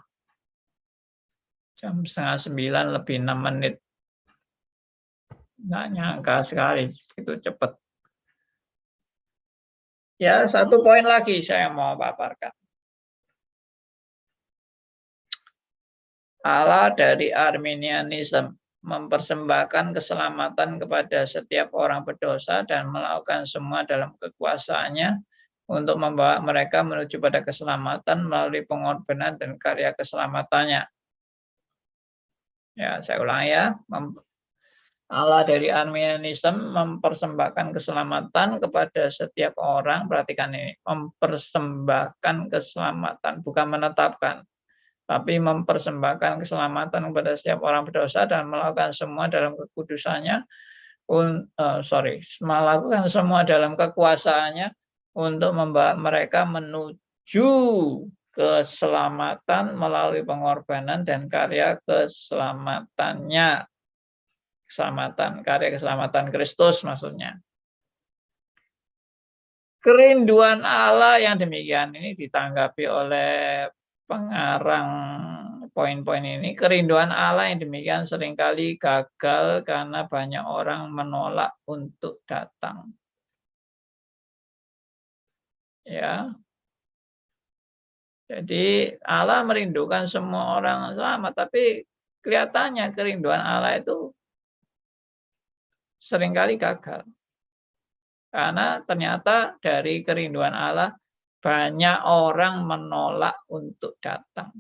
jam 8:30 lebih 6 menit. Nggak nyangka sekali, itu cepat. Ya, 1 poin lagi saya mau paparkan. Allah dari Arminianisme mempersembahkan keselamatan kepada setiap orang berdosa dan melakukan semua dalam kekuasaannya untuk membawa mereka menuju pada keselamatan melalui pengorbanan dan karya keselamatannya. Ya, saya ulang ya. Allah dari Arminianisme mempersembahkan keselamatan kepada setiap orang. Perhatikan ini, mempersembahkan keselamatan, bukan menetapkan. Tapi mempersembahkan keselamatan kepada setiap orang berdosa dan melakukan semua dalam kekudusannya, melakukan semua dalam kekuasaannya untuk membawa mereka menuju keselamatan melalui pengorbanan dan karya keselamatannya. Karya keselamatan Kristus maksudnya. Kerinduan Allah yang demikian ini ditanggapi oleh pengarang poin-poin ini. Kerinduan Allah yang demikian seringkali gagal karena banyak orang menolak untuk datang. Ya. Jadi Allah merindukan semua orang selamat, tapi kelihatannya kerinduan Allah itu seringkali gagal. Karena ternyata dari kerinduan Allah banyak orang menolak untuk datang.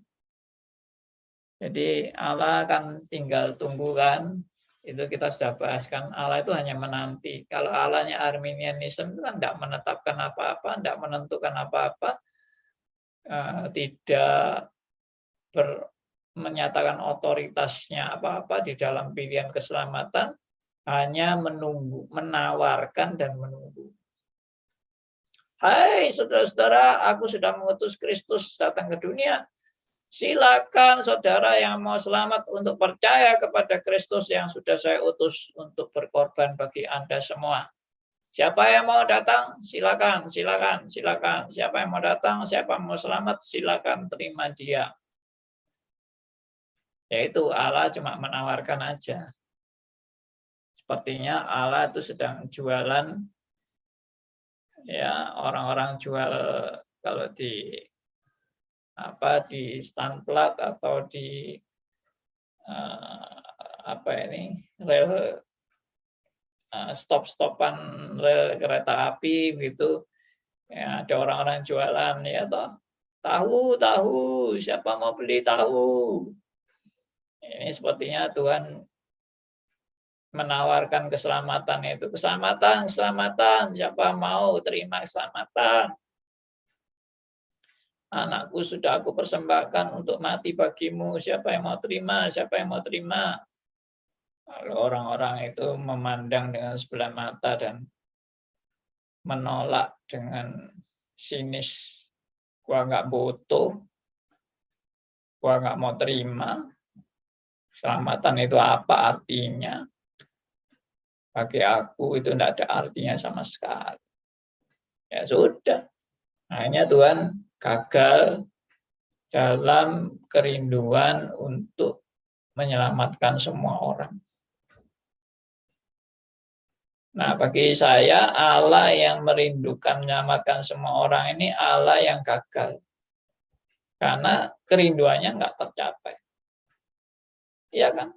Jadi Allah kan tinggal tunggu kan, itu kita sudah bahas kan, Allah itu hanya menanti. Kalau Allahnya Arminianisme itu kan tidak menetapkan apa-apa, tidak menentukan apa-apa, tidak menyatakan otoritasnya apa-apa di dalam pilihan keselamatan, hanya menunggu, menawarkan dan menunggu. Hai saudara-saudara, aku sudah mengutus Kristus datang ke dunia. Silakan saudara yang mau selamat untuk percaya kepada Kristus yang sudah saya utus untuk berkorban bagi Anda semua. Siapa yang mau datang? Silakan, silakan, silakan. Siapa yang mau datang, siapa yang mau selamat, silakan terima dia. Yaitu Allah cuma menawarkan aja. Sepertinya Allah itu sedang jualan. Ya, orang-orang jual kalau di stand plat atau di rel stop-stopan rel kereta api gitu. Ya, ada orang-orang jualan ya toh. Tahu, siapa mau beli tahu. Ini sepertinya Tuhan menawarkan keselamatan itu. Keselamatan, siapa mau terima keselamatan? Anakku sudah aku persembahkan untuk mati bagimu. Siapa yang mau terima? Siapa yang mau terima? Lalu orang-orang itu memandang dengan sebelah mata dan menolak dengan sinis. Gua nggak butuh. Gua nggak mau terima. Keselamatan itu apa artinya? Bagi aku itu tidak ada artinya sama sekali. Ya sudah. Akhirnya Tuhan gagal dalam kerinduan untuk menyelamatkan semua orang. Nah, bagi saya Allah yang merindukan menyelamatkan semua orang ini Allah yang gagal. Karena kerinduannya nggak tercapai. Iya kan?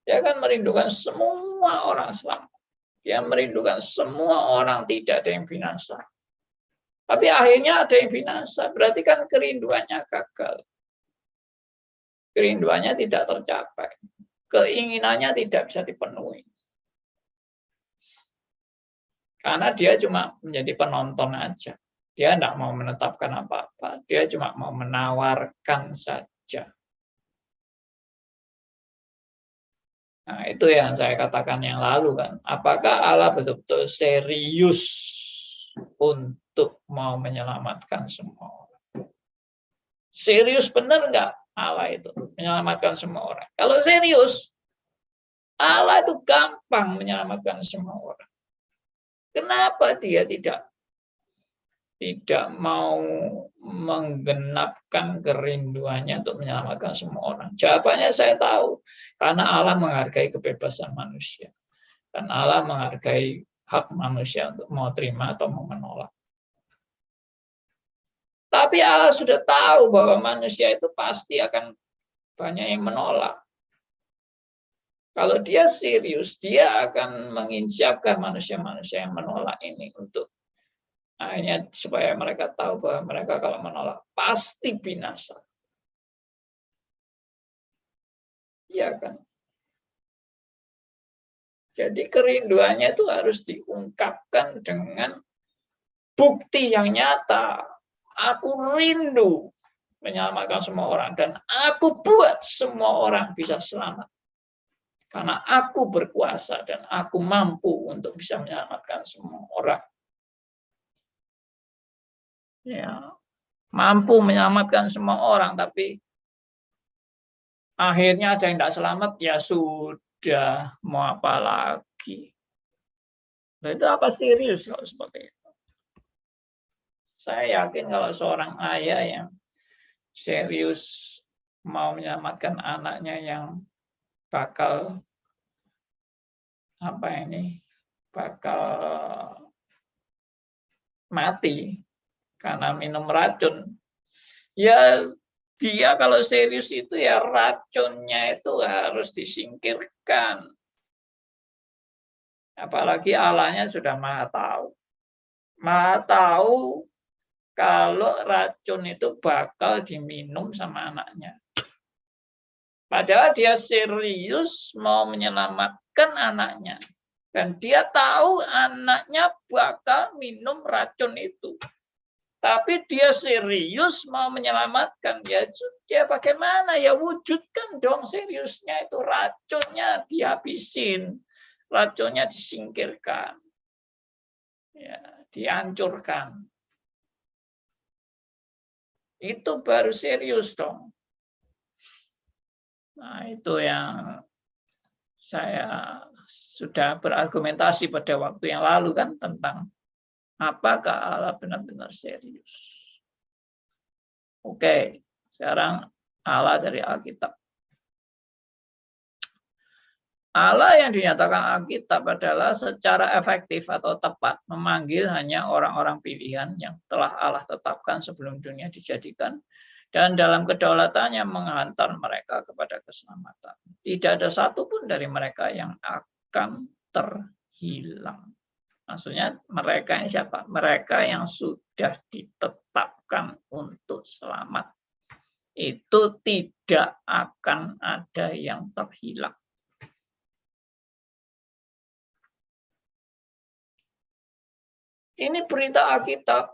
Dia kan merindukan semua orang selamat. Dia merindukan semua orang tidak ada yang binasa. Tapi akhirnya ada yang binasa. Berarti kan kerinduannya gagal. Kerinduannya tidak tercapai. Keinginannya tidak bisa dipenuhi. Karena dia cuma menjadi penonton aja. Dia tidak mau menetapkan apa-apa. Dia cuma mau menawarkan saja. Nah, itu yang saya katakan yang lalu kan. Apakah Allah betul-betul serius untuk mau menyelamatkan semua orang? Serius benar nggak Allah itu menyelamatkan semua orang? Kalau serius, Allah itu gampang menyelamatkan semua orang. Kenapa dia tidak mau menggenapkan kerinduannya untuk menyelamatkan semua orang? Jawabannya saya tahu. Karena Allah menghargai kebebasan manusia. Dan Allah menghargai hak manusia untuk mau terima atau mau menolak. Tapi Allah sudah tahu bahwa manusia itu pasti akan banyak yang menolak. Kalau dia serius, dia akan menginsiapkan manusia-manusia yang menolak ini untuk akhirnya supaya mereka tahu bahwa mereka kalau menolak pasti binasa. Iya kan? Jadi kerinduannya itu harus diungkapkan dengan bukti yang nyata. Aku rindu menyelamatkan semua orang dan aku buat semua orang bisa selamat. Karena aku berkuasa dan aku mampu untuk bisa menyelamatkan semua orang. Ya, mampu menyelamatkan semua orang, tapi akhirnya ada yang tidak selamat, ya sudah, mau apa lagi? Nah, itu apa serius kalau seperti itu? Saya yakin kalau seorang ayah yang serius mau menyelamatkan anaknya yang bakal mati karena minum racun. Ya dia kalau serius itu ya racunnya itu harus disingkirkan. Apalagi Allahnya sudah Maha tahu. Maha tahu kalau racun itu bakal diminum sama anaknya. Padahal dia serius mau menyelamatkan anaknya. Dan dia tahu anaknya bakal minum racun itu. Tapi dia serius mau menyelamatkan. Ya bagaimana? Ya wujudkan dong seriusnya itu. Racunnya dihabisin. Racunnya disingkirkan. Ya, dihancurkan. Itu baru serius dong. Nah, itu yang saya sudah berargumentasi pada waktu yang lalu kan tentang apakah Allah benar-benar serius. Oke, sekarang Allah dari Alkitab. Allah yang dinyatakan Alkitab adalah secara efektif atau tepat memanggil hanya orang-orang pilihan yang telah Allah tetapkan sebelum dunia dijadikan. Dan dalam kedaulatannya menghantar mereka kepada keselamatan. Tidak ada satupun dari mereka yang akan terhilang. Maksudnya mereka ini siapa? Mereka yang sudah ditetapkan untuk selamat. Itu tidak akan ada yang terhilang. Ini perintah Alkitab.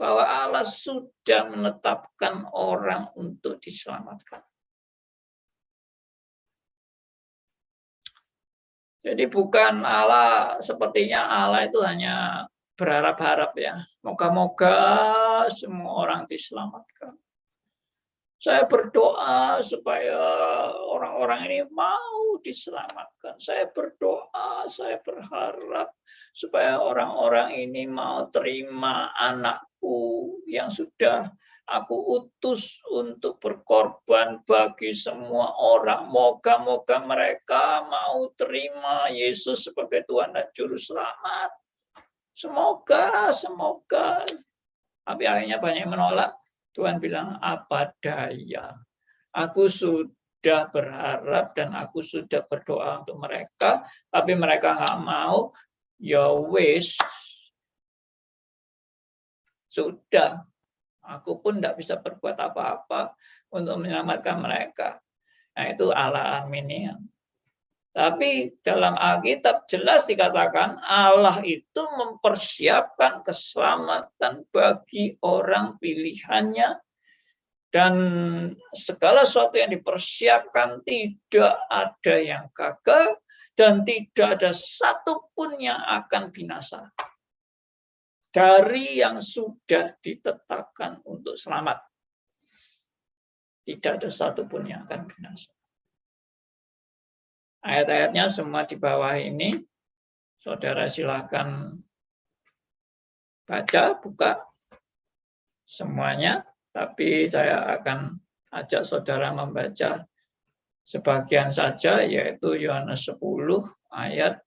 Bahwa Allah sudah menetapkan orang untuk diselamatkan. Jadi bukan Allah, sepertinya Allah itu hanya berharap-harap ya. Moga-moga semua orang diselamatkan. Saya berdoa supaya orang-orang ini mau diselamatkan. Saya berdoa, saya berharap supaya orang-orang ini mau terima anakku yang sudah aku utus untuk berkorban bagi semua orang. Moga-moga mereka mau terima Yesus sebagai Tuhan dan Juru Selamat. Semoga. Tapi akhirnya banyak yang menolak. Tuhan bilang, apa daya. Aku sudah berharap dan aku sudah berdoa untuk mereka, tapi mereka nggak mau. Ya wis, sudah. Aku pun tidak bisa berbuat apa-apa untuk menyelamatkan mereka. Nah, itu Allah Arminian. Tapi dalam Alkitab jelas dikatakan Allah itu mempersiapkan keselamatan bagi orang pilihannya, dan segala sesuatu yang dipersiapkan tidak ada yang gagal dan tidak ada satupun yang akan binasa dari yang sudah ditetapkan untuk selamat. Tidak ada satupun yang akan binasa. Ayat-ayatnya semua di bawah ini. Saudara silakan baca, buka semuanya. Tapi saya akan ajak saudara membaca sebagian saja, yaitu Yohanes 10 ayat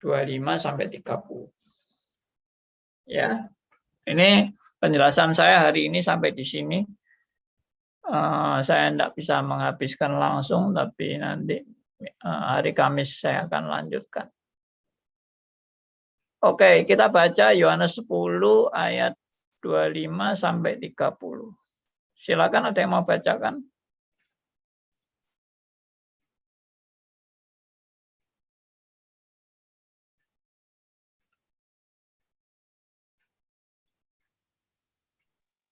25-30. Ya, ini penjelasan saya hari ini sampai di sini. Saya tidak bisa menghabiskan langsung, tapi nanti hari Kamis saya akan lanjutkan. Oke, kita baca Yohanes 10 ayat 25-30. Silakan, ada yang mau bacakan?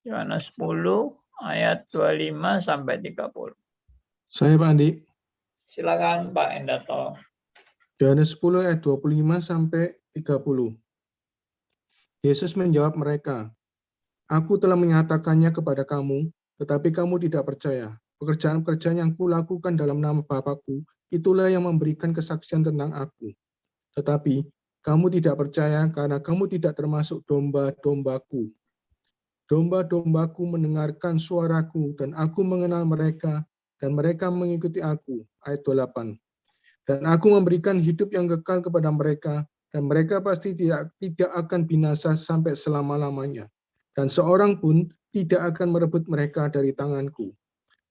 Yohanes 10 ayat 25-30. Saya Pak Andi. Silakan Pak Endato. Yohanes 10 ayat 25-30. Yesus menjawab mereka, Aku telah menyatakannya kepada kamu, tetapi kamu tidak percaya. Pekerjaan-pekerjaan yang kulakukan dalam nama Bapa-Ku, itulah yang memberikan kesaksian tentang aku. Tetapi kamu tidak percaya karena kamu tidak termasuk domba-dombaku. Domba-dombaku mendengarkan suaraku, dan aku mengenal mereka, dan mereka mengikuti aku. Ayat 28. Dan aku memberikan hidup yang kekal kepada mereka, dan mereka pasti tidak akan binasa sampai selama-lamanya. Dan seorang pun tidak akan merebut mereka dari tanganku.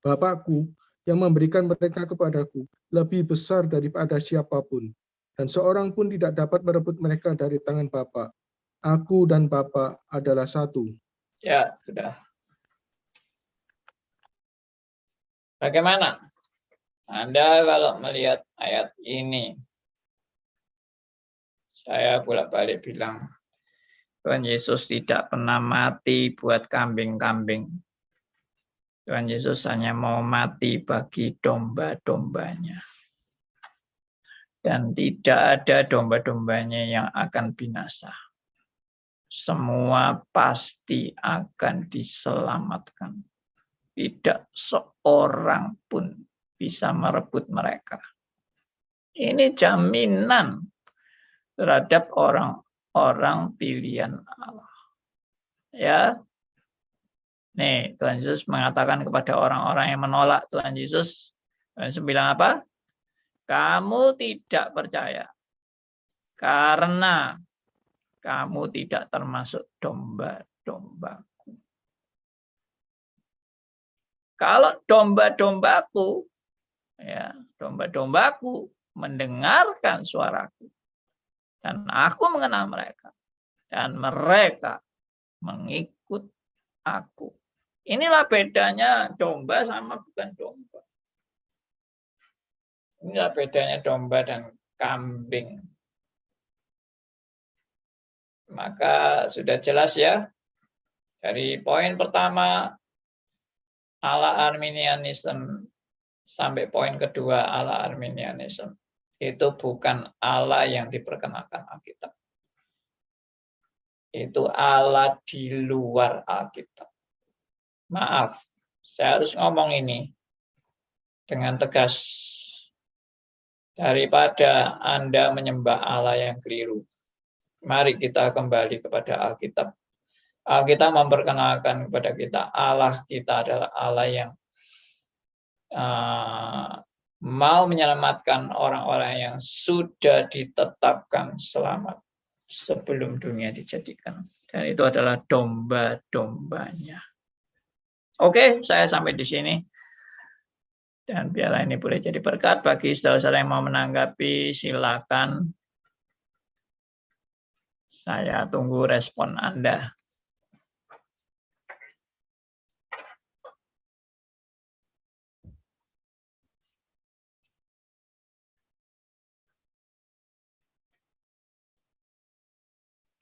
Bapakku yang memberikan mereka kepadaku lebih besar daripada siapapun, dan seorang pun tidak dapat merebut mereka dari tangan Bapa. Aku dan Bapa adalah satu. Ya, sudah. Bagaimana Anda kalau melihat ayat ini? Saya bolak-balik bilang, Tuhan Yesus tidak pernah mati buat kambing-kambing. Tuhan Yesus hanya mau mati bagi domba-dombanya. Dan tidak ada domba-dombanya yang akan binasa. Semua pasti akan diselamatkan. Tidak seorang pun bisa merebut mereka. Ini jaminan terhadap orang-orang pilihan Allah. Ya. Nih, Tuhan Yesus mengatakan kepada orang-orang yang menolak Tuhan Yesus, Tuhan Yesus bilang apa? Kamu tidak percaya karena kamu tidak termasuk domba-dombaku. Kalau domba-dombaku, ya, domba-dombaku mendengarkan suaraku, dan aku mengenal mereka, dan mereka mengikut aku. Inilah bedanya domba sama bukan domba. Inilah bedanya domba dan kambing. Maka sudah jelas ya, dari poin pertama ala Arminianism sampai poin kedua ala Arminianism, itu bukan Allah yang diperkenalkan Alkitab. Itu Allah di luar Alkitab. Maaf, saya harus ngomong ini dengan tegas. Daripada Anda menyembah Allah yang keliru, mari kita kembali kepada Alkitab. Kita memperkenalkan kepada kita Allah kita adalah Allah yang mau menyelamatkan orang-orang yang sudah ditetapkan selamat sebelum dunia dijadikan. Dan itu adalah domba-dombanya. Oke, saya sampai di sini. Dan biarlah ini boleh jadi berkat bagi saudara-saudara yang mau menanggapi, silakan. Saya tunggu respon Anda.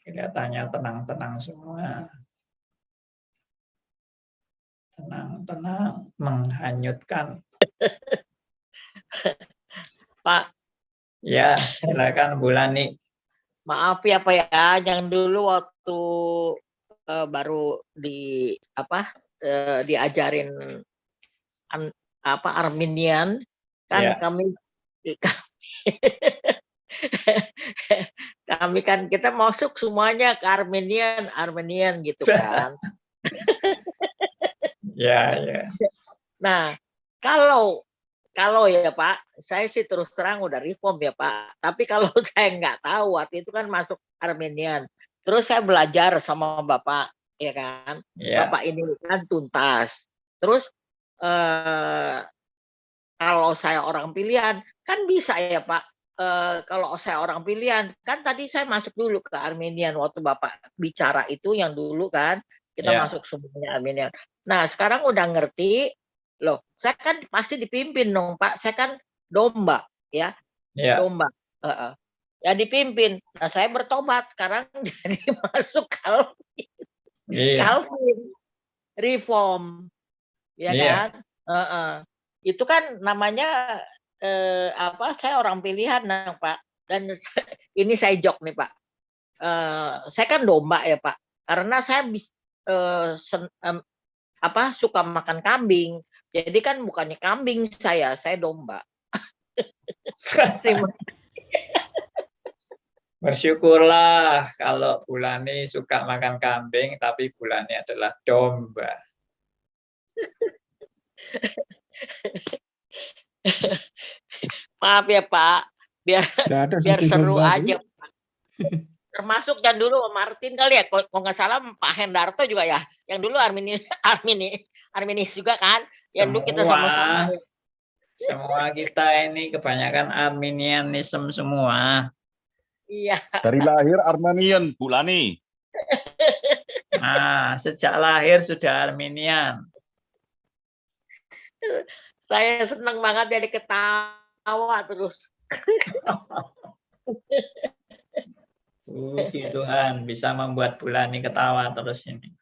Kelihatannya tenang-tenang semua. Tenang-tenang, menghanyutkan. Pak, Ya, silakan Bu Lani. maaf ya Pak ya, yang dulu waktu baru diajarin Arminian kan Ya. kami kami kan kita masuk semuanya ke Arminian gitu kan. Ya, ya. Nah, kalau ya Pak, saya sih terus terang udah reform ya Pak. Tapi kalau saya nggak tahu waktu itu kan masuk Arminian. Terus saya belajar sama Bapak, ya kan. Ya. Bapak ini kan tuntas. Terus kalau saya orang pilihan kan bisa ya Pak. Kalau saya orang pilihan kan tadi saya masuk dulu ke Arminian waktu Bapak bicara itu yang dulu kan kita Ya. masuk semuanya Arminian. Nah sekarang udah ngerti loh. Saya kan pasti dipimpin dong Pak. Saya kan domba ya, Ya. domba. Ya dipimpin. Nah saya bertobat sekarang jadi masuk Calvin, Iya. Calvin, reform, ya Iya. kan? Itu kan namanya saya orang pilihan nah, Pak. Dan ini saya jok nih Pak. Saya kan domba ya Pak. Karena saya suka makan kambing. Jadi kan bukannya kambing saya domba. Terima Bersyukurlah kalau Bu Lani suka makan kambing, tapi Bu Lani adalah domba. Maaf ya Pak, biar seru aja. Pak. Termasuk yang dulu Martin kali ya, kalau nggak salah Pak Hendarto juga ya, yang dulu Arminis juga kan, yang dulu kita sama-sama. Semua kita ini kebanyakan Arminianisme semua. Iya. Dari lahir Armenian, Bu Lani. Nah, sejak lahir sudah Arminian. Saya senang banget jadi ketawa terus. Puji Tuhan bisa membuat Bu Lani ketawa terus ini.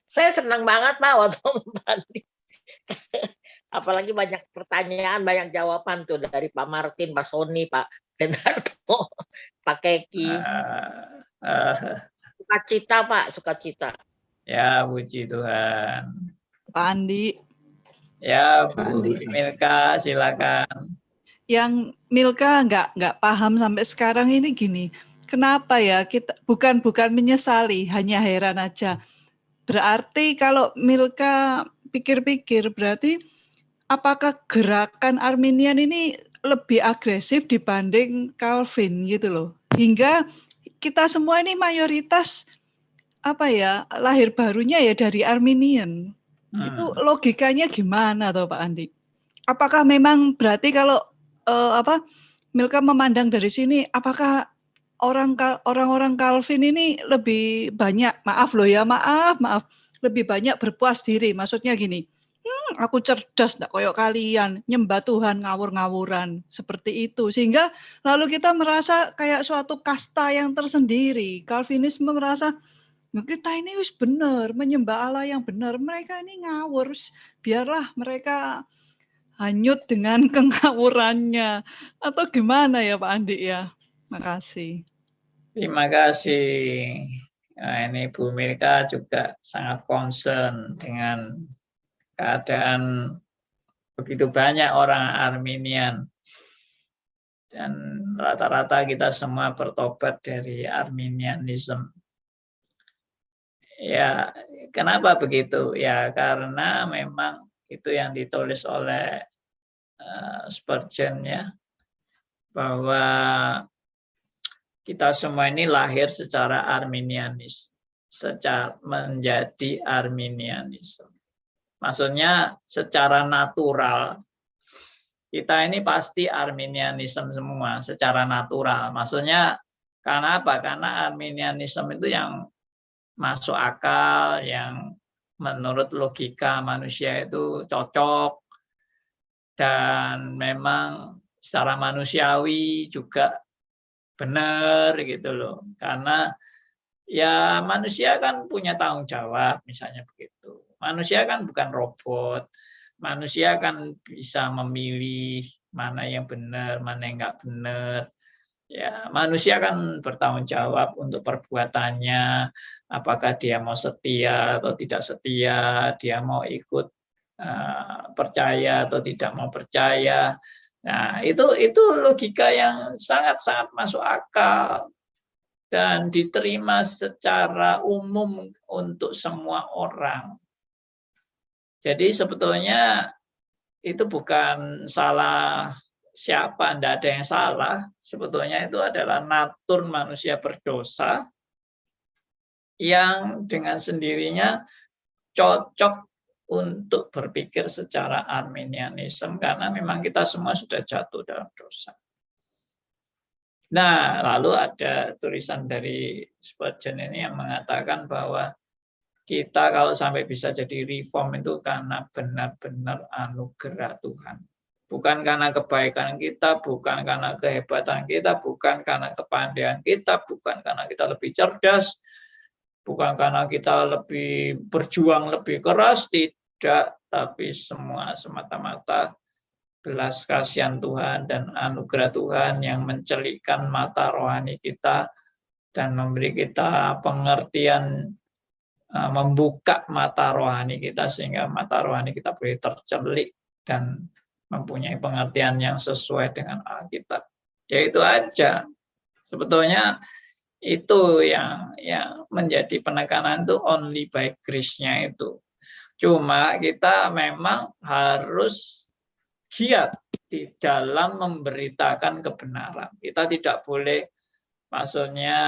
Saya senang banget Pak waktu tadi. Apalagi banyak pertanyaan, banyak jawaban tuh dari Pak Martin, Pak Sony, Pak Hendarto, Pak Keki. Sukacita Pak, sukacita. Ya, puji Tuhan. Pak Andi. Ya, Bu Milka, silakan. Yang Milka nggak paham sampai sekarang ini gini, kenapa ya kita bukan menyesali, hanya heran aja. Berarti kalau Milka pikir-pikir, berarti apakah gerakan Arminian ini lebih agresif dibanding Calvin gitu loh, hingga kita semua ini mayoritas lahir barunya ya dari Arminian. Itu logikanya gimana toh Pak Andi? Apakah memang berarti kalau Milka memandang dari sini, apakah orang-orang Calvin ini lebih banyak, maaf, lebih banyak berpuas diri, maksudnya gini, aku cerdas, nggak koyok kalian, nyembah Tuhan ngawur-ngawuran, seperti itu, sehingga lalu kita merasa kayak suatu kasta yang tersendiri. Calvinisme merasa kita ini wis benar, menyembah Allah yang benar, mereka ini ngawur, biarlah mereka hanyut dengan kengawurannya, atau gimana ya Pak Andi ya? Makasih. Terima kasih. Nah, ini Bu Milka juga sangat concern dengan keadaan begitu banyak orang Arminian. Dan rata-rata kita semua bertobat dari Arminianisme. Ya, kenapa begitu? Ya, karena memang itu yang ditulis oleh Spurgeon ya, bahwa kita semua ini lahir secara Arminianis, menjadi Arminianisme. Maksudnya secara natural kita ini pasti Arminianisme semua secara natural. Maksudnya karena apa? Karena Arminianisme itu yang masuk akal, yang menurut logika manusia itu cocok, dan memang secara manusiawi juga benar gitu loh. Karena ya manusia kan punya tanggung jawab, misalnya begitu. Manusia kan bukan robot. Manusia kan bisa memilih mana yang benar, mana yang enggak benar. Ya, manusia kan bertanggung jawab untuk perbuatannya, apakah dia mau setia atau tidak setia, dia mau ikut percaya atau tidak mau percaya. Nah, itu logika yang sangat-sangat masuk akal dan diterima secara umum untuk semua orang. Jadi sebetulnya itu bukan salah siapa, tidak ada yang salah. Sebetulnya itu adalah natur manusia berdosa yang dengan sendirinya cocok untuk berpikir secara Arminianisme, karena memang kita semua sudah jatuh dalam dosa. Nah, lalu ada tulisan dari Spurgeon ini yang mengatakan bahwa kita kalau sampai bisa jadi reform itu karena benar-benar anugerah Tuhan. Bukan karena kebaikan kita, bukan karena kehebatan kita, bukan karena kepandaian kita, bukan karena kita lebih cerdas, bukan karena kita lebih berjuang lebih keras, tidak, tapi semua semata-mata belas kasihan Tuhan dan anugerah Tuhan yang mencelikkan mata rohani kita dan memberi kita pengertian, membuka mata rohani kita sehingga mata rohani kita boleh tercelik dan mempunyai pengertian yang sesuai dengan Alkitab. Ya itu aja. Sebetulnya itu yang menjadi penekanan itu only by grace-nya itu. Cuma kita memang harus giat di dalam memberitakan kebenaran. Kita tidak boleh, maksudnya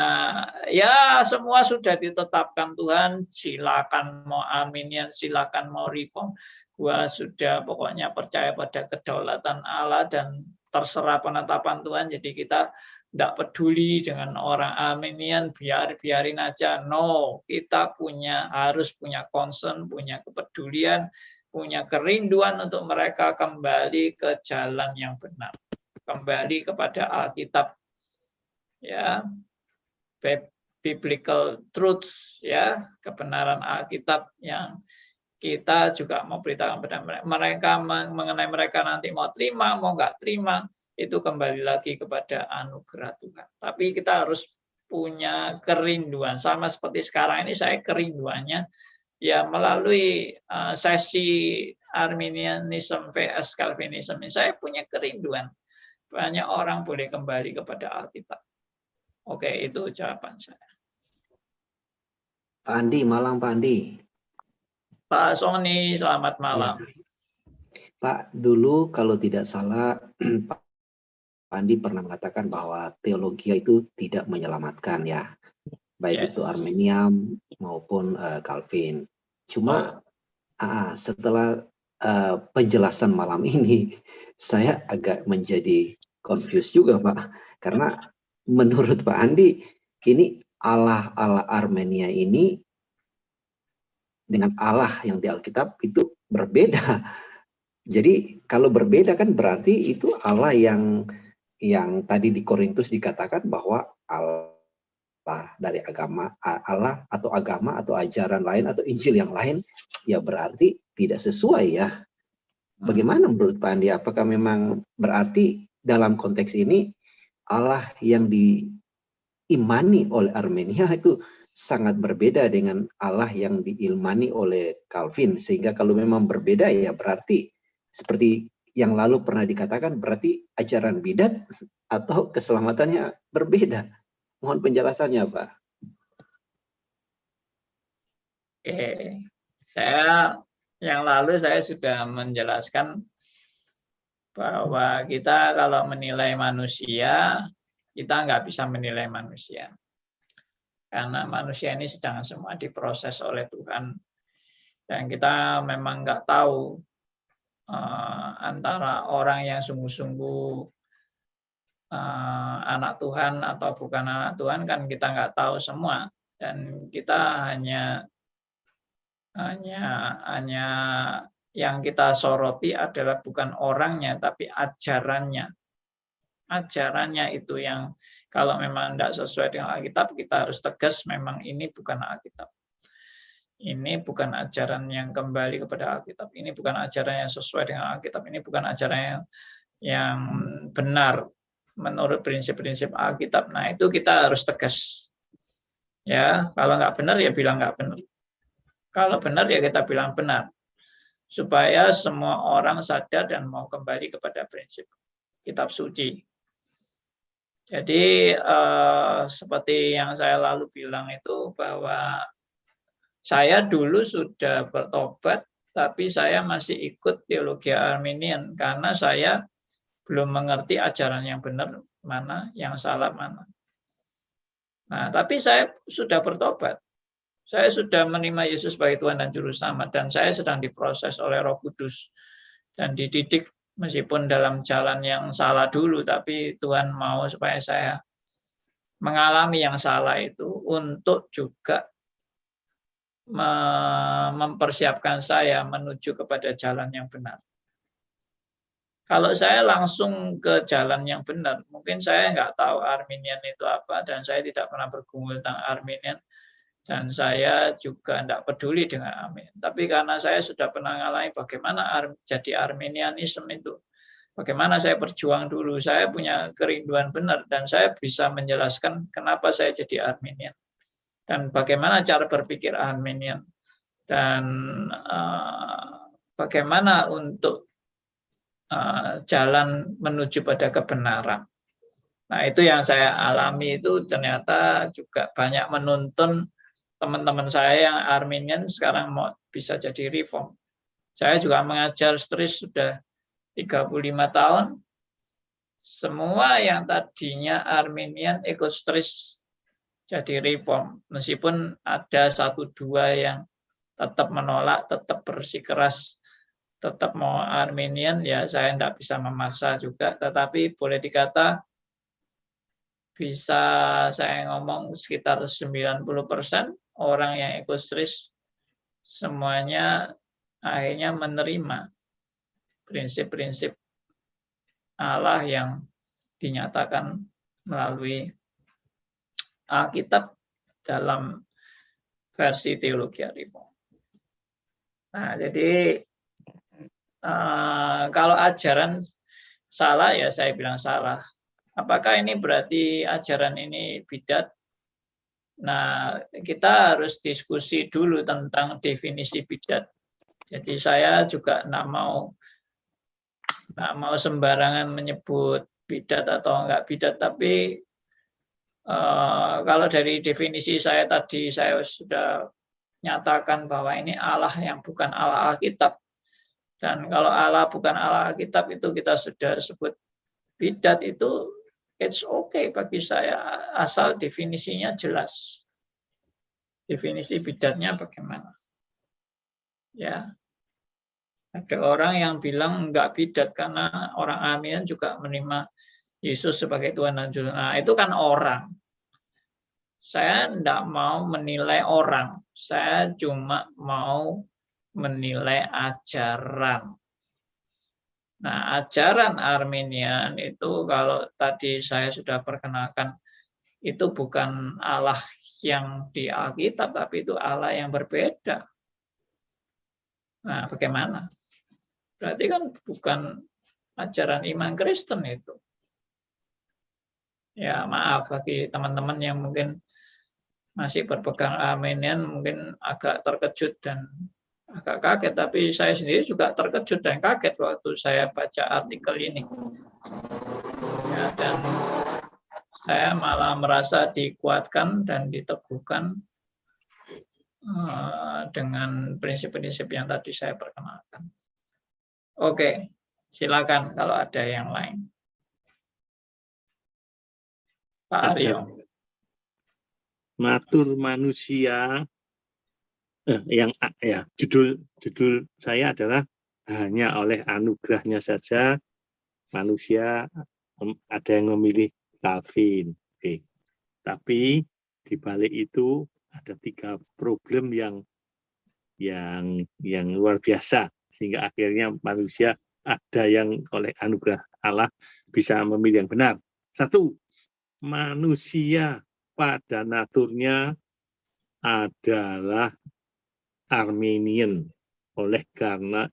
ya semua sudah ditetapkan Tuhan, silakan mau Arminian, silakan mau reform. Gua sudah pokoknya percaya pada kedaulatan Allah dan terserah penetapan Tuhan. Jadi kita tidak peduli dengan orang Arminian, biarin aja. No, kita harus punya concern, punya kepedulian, punya kerinduan untuk mereka kembali ke jalan yang benar, kembali kepada Alkitab, ya, biblical truths, ya, kebenaran Alkitab yang kita juga mau beritakan pada mereka, mengenai mereka nanti mau terima, mau nggak terima, itu kembali lagi kepada anugerah Tuhan. Tapi kita harus punya kerinduan, sama seperti sekarang ini saya kerinduannya ya melalui sesi Arminianism vs Calvinism ini, saya punya kerinduan banyak orang boleh kembali kepada Alkitab. Oke, itu jawaban saya. Pak Andi, malam Pak Andi. Pak Sony, selamat malam. Ya. Pak, dulu kalau tidak salah Pak Andi pernah mengatakan bahwa teologi itu tidak menyelamatkan ya, baik itu Arminian maupun Calvin. Cuma setelah penjelasan malam ini, saya agak menjadi confused juga Pak, karena menurut Pak Andi ini Allah Armenia ini dengan Allah yang di Alkitab itu berbeda. Jadi kalau berbeda kan berarti itu Allah yang tadi di Korintus dikatakan bahwa Allah dari agama Allah atau agama atau ajaran lain atau Injil yang lain, ya berarti tidak sesuai ya. Bagaimana menurut Pak Andi? Apakah memang berarti dalam konteks ini Allah yang diimani oleh Armenia itu sangat berbeda dengan Allah yang diilmani oleh Calvin, sehingga kalau memang berbeda ya berarti seperti yang lalu pernah dikatakan berarti ajaran bidat atau keselamatannya berbeda. Mohon penjelasannya Pak. Oke, yang lalu saya sudah menjelaskan bahwa kita kalau menilai manusia, kita nggak bisa menilai manusia. Karena manusia ini sedang semua diproses oleh Tuhan. Dan kita memang nggak tahu antara orang yang sungguh-sungguh anak Tuhan atau bukan anak Tuhan, kan kita nggak tahu semua. Dan kita hanya yang kita soroti adalah bukan orangnya, tapi ajarannya. Ajarannya itu yang kalau memang tidak sesuai dengan Alkitab, kita harus tegas memang ini bukan Alkitab. Ini bukan ajaran yang kembali kepada Alkitab. Ini bukan ajaran yang sesuai dengan Alkitab. Ini bukan ajaran yang benar menurut prinsip-prinsip Alkitab. Nah, itu kita harus tegas. Ya, kalau nggak benar ya bilang nggak benar. Kalau benar ya kita bilang benar. Supaya semua orang sadar dan mau kembali kepada prinsip kitab suci. Jadi seperti yang saya lalu bilang itu bahwa saya dulu sudah bertobat, tapi saya masih ikut teologi Arminian karena saya belum mengerti ajaran yang benar mana, yang salah mana. Nah, tapi saya sudah bertobat. Saya sudah menerima Yesus sebagai Tuhan dan Juru Selamat, dan saya sedang diproses oleh Roh Kudus dan dididik meskipun dalam jalan yang salah dulu, tapi Tuhan mau supaya saya mengalami yang salah itu untuk juga mempersiapkan saya menuju kepada jalan yang benar. Kalau saya langsung ke jalan yang benar, mungkin saya nggak tahu Arminian itu apa, dan saya tidak pernah bergumul tentang Arminian, dan saya juga tidak peduli dengan Arminian. Tapi karena saya sudah pernah mengalami bagaimana jadi Arminianisme itu, bagaimana saya berjuang dulu, saya punya kerinduan benar, dan saya bisa menjelaskan kenapa saya jadi Arminian, dan bagaimana cara berpikir Arminian, dan bagaimana untuk jalan menuju pada kebenaran. Nah, itu yang saya alami itu ternyata juga banyak menuntun teman-teman saya yang Arminian sekarang mau bisa jadi reform. Saya juga mengajar STRIS sudah 35 tahun. Semua yang tadinya Arminian ikut STRIS jadi reform. Meskipun ada 1-2 yang tetap menolak, tetap bersikeras, tetap mau Arminian, ya saya tidak bisa memaksa juga. Tetapi boleh dikata bisa saya ngomong sekitar 90% orang yang ikut STRIS semuanya akhirnya menerima prinsip-prinsip Allah yang dinyatakan melalui Alkitab dalam versi teologi reform. Nah, jadi kalau ajaran salah ya saya bilang salah. Apakah ini berarti ajaran ini bidat? Nah, kita harus diskusi dulu tentang definisi bidat. Jadi saya juga nggak mau sembarangan menyebut bidat atau enggak bidat, tapi kalau dari definisi saya tadi saya sudah nyatakan bahwa ini Allah yang bukan Allah Alkitab. Dan kalau Allah bukan Allah Alkitab itu kita sudah sebut bidat, itu it's okay bagi saya asal definisinya jelas. Definisi bidatnya bagaimana? Ya. Ada orang yang bilang enggak bidat karena orang Arminian juga menerima Yesus sebagai Tuhan dan Juru. Nah, itu kan orang. Saya enggak mau menilai orang. Saya cuma mau menilai ajaran. Nah, ajaran Arminian itu kalau tadi saya sudah perkenalkan, itu bukan Allah yang di Alkitab, tapi itu Allah yang berbeda. Nah, bagaimana? Berarti kan bukan ajaran iman Kristen itu. Ya, maaf bagi teman-teman yang mungkin masih berpegang Arminian, mungkin agak terkejut dan agak kaget, tapi saya sendiri juga terkejut dan kaget waktu saya baca artikel ini. Ya, dan saya malah merasa dikuatkan dan diteguhkan dengan prinsip-prinsip yang tadi saya perkenalkan. Oke, silakan kalau ada yang lain. Pak Aryo. Natur manusia judul saya adalah hanya oleh anugerahnya saja manusia ada yang memilih Calvin. Oke. Tapi di balik itu ada 3 problem yang luar biasa sehingga akhirnya manusia ada yang oleh anugerah Allah bisa memilih yang benar. 1, manusia pada naturnya adalah Arminian, oleh karena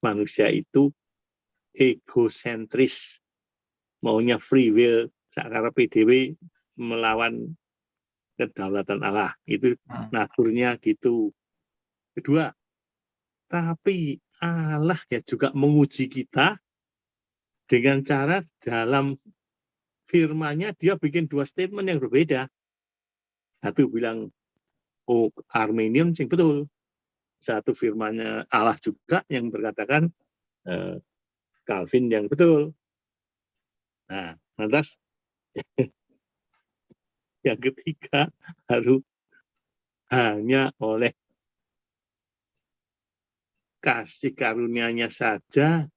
manusia itu egosentris, maunya free will, sekarang PDW melawan kedaulatan Allah, itu naturnya gitu. Kedua, tapi Allah ya juga menguji kita dengan cara dalam firman-Nya dia bikin 2 statement yang berbeda. Satu bilang Arminian sing betul. Satu firman-Nya Allah juga yang berkatakan Calvin yang betul. Nah, lantas yang ketiga harus hanya oleh kasih karunia-Nya saja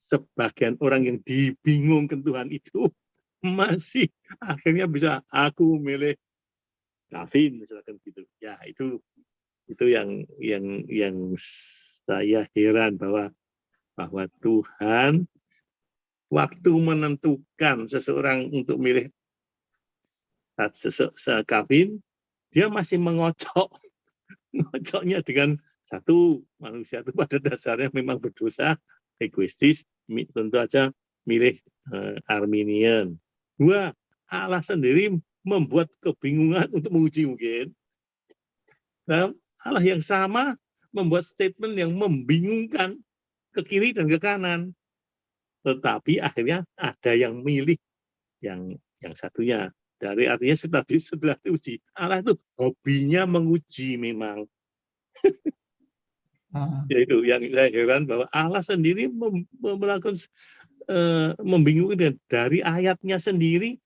sebagian orang yang dibingungkan Tuhan itu masih akhirnya bisa aku milih Calvin misalkan gitu. Ya, itu yang saya heran bahwa Tuhan waktu menentukan seseorang untuk milih Calvin, dia masih mengocoknya dengan 1, manusia itu pada dasarnya memang berdosa, egoistis, tentu aja milih Arminian. 2, Allah sendiri membuat kebingungan untuk menguji mungkin. Nah, Allah yang sama membuat statement yang membingungkan ke kiri dan ke kanan. Tetapi akhirnya ada yang milih yang satunya. Dari artinya setelah diuji, Allah itu hobinya menguji memang. Yaitu yang saya heran bahwa Allah sendiri melakukan membingungkan dari ayatnya sendiri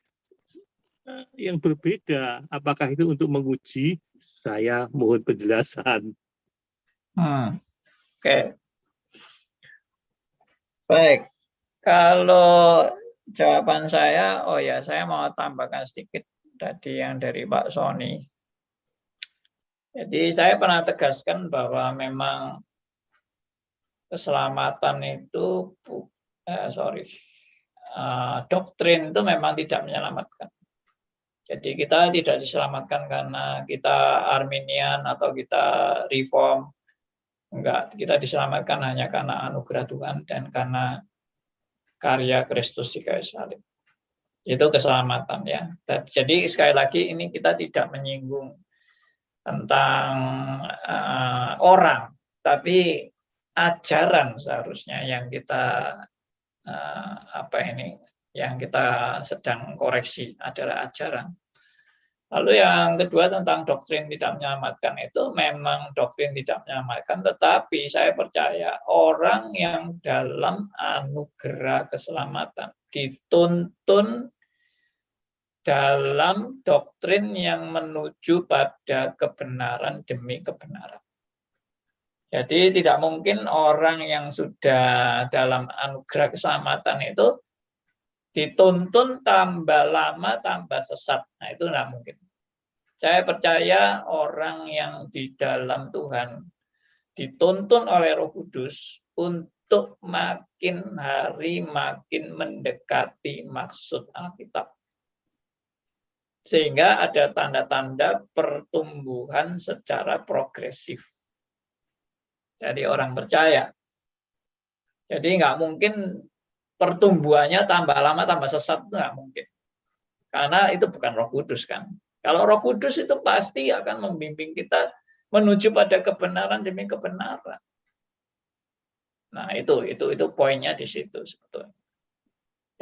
yang berbeda. Apakah itu untuk menguji? Saya mohon penjelasan. Oke. Baik. Kalau jawaban saya, saya mau tambahkan sedikit tadi yang dari Pak Sony. Jadi saya pernah tegaskan bahwa memang keselamatan itu, doktrin itu memang tidak menyelamatkan. Jadi kita tidak diselamatkan karena kita Arminian atau kita Reform. Enggak, kita diselamatkan hanya karena anugerah Tuhan dan karena karya Kristus di kayu salib. Itu keselamatan ya. Jadi sekali lagi ini kita tidak menyinggung tentang orang, tapi ajaran seharusnya yang kita yang kita sedang koreksi adalah ajaran. Lalu yang kedua tentang doktrin tidak menyelamatkan, itu memang doktrin tidak menyelamatkan, tetapi saya percaya orang yang dalam anugerah keselamatan dituntun dalam doktrin yang menuju pada kebenaran demi kebenaran. Jadi tidak mungkin orang yang sudah dalam anugerah keselamatan itu dituntun tambah lama tambah sesat. Nah, itu tidak mungkin. Saya percaya orang yang di dalam Tuhan dituntun oleh Roh Kudus untuk makin hari makin mendekati maksud Alkitab. Sehingga ada tanda-tanda pertumbuhan secara progresif. Jadi orang percaya. Jadi nggak mungkin pertumbuhannya tambah lama tambah sesat, itu nggak mungkin. Karena itu bukan Roh Kudus kan. Kalau Roh Kudus itu pasti akan membimbing kita menuju pada kebenaran demi kebenaran. Nah, itu poinnya di situ sebetulnya.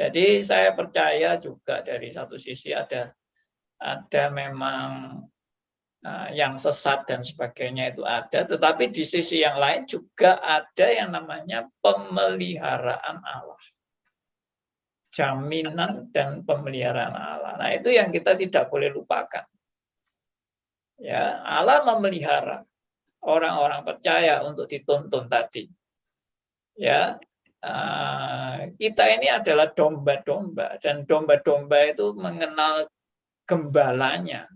Jadi saya percaya juga dari satu sisi ada memang yang sesat dan sebagainya itu ada, tetapi di sisi yang lain juga ada yang namanya pemeliharaan Allah. Jaminan dan pemeliharaan Allah. Nah, itu yang kita tidak boleh lupakan. Ya, Allah memelihara orang-orang percaya untuk dituntun tadi. Ya, kita ini adalah domba-domba, dan domba-domba itu mengenal gembalanya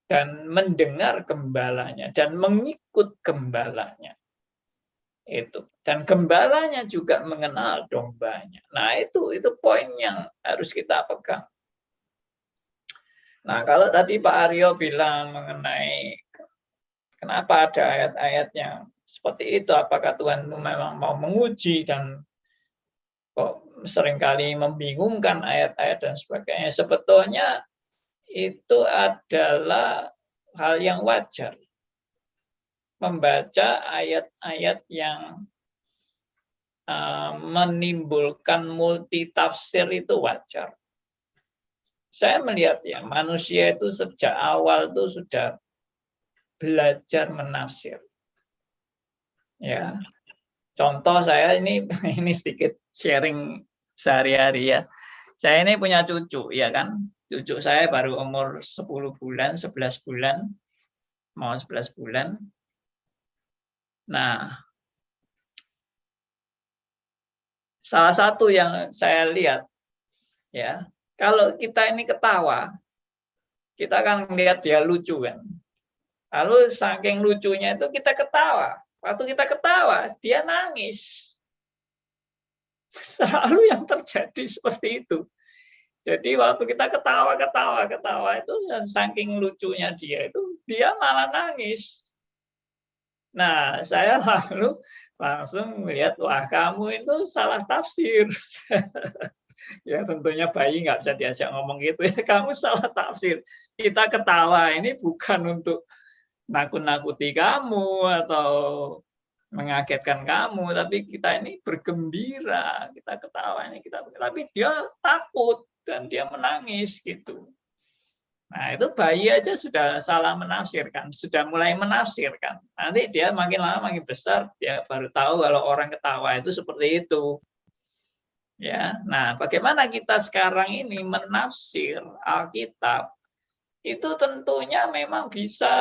dan mendengar gembalanya dan mengikut gembalanya. Itu, dan gembalanya juga mengenal dombanya. Nah, itu poin yang harus kita pegang. Nah, kalau tadi Pak Aryo bilang mengenai kenapa ada ayat-ayat yang seperti itu, apakah Tuhan memang mau menguji dan kok seringkali membingungkan ayat-ayat dan sebagainya, sebetulnya itu adalah hal yang wajar. Membaca ayat-ayat yang menimbulkan multitafsir itu wajar. Saya melihat ya, manusia itu sejak awal itu sudah belajar menafsir. Ya, contoh saya ini sedikit sharing sehari-hari ya. Saya ini punya cucu, ya kan? Cucu saya baru umur 10 bulan, 11 bulan, mau 11 bulan. Nah, salah satu yang saya lihat, ya, kalau kita ini ketawa, kita kan melihat dia lucu kan. Lalu saking lucunya itu kita ketawa. Waktu kita ketawa, dia nangis. Selalu yang terjadi seperti itu. Jadi waktu kita ketawa itu saking lucunya dia itu, dia malah nangis. Nah, saya langsung melihat, wah kamu itu salah tafsir. Ya tentunya bayi nggak bisa diajak ngomong gitu ya, kamu salah tafsir. Kita ketawa ini bukan untuk nakut-nakuti kamu atau mengagetkan kamu, tapi kita ini bergembira, kita ketawa ini tapi dia takut dan dia menangis gitu. Nah, itu bayi aja sudah salah menafsirkan, sudah mulai menafsirkan. Nanti dia makin lama makin besar, dia baru tahu kalau orang ketawa itu seperti itu. Ya, nah bagaimana kita sekarang ini menafsir Alkitab? Itu tentunya memang bisa,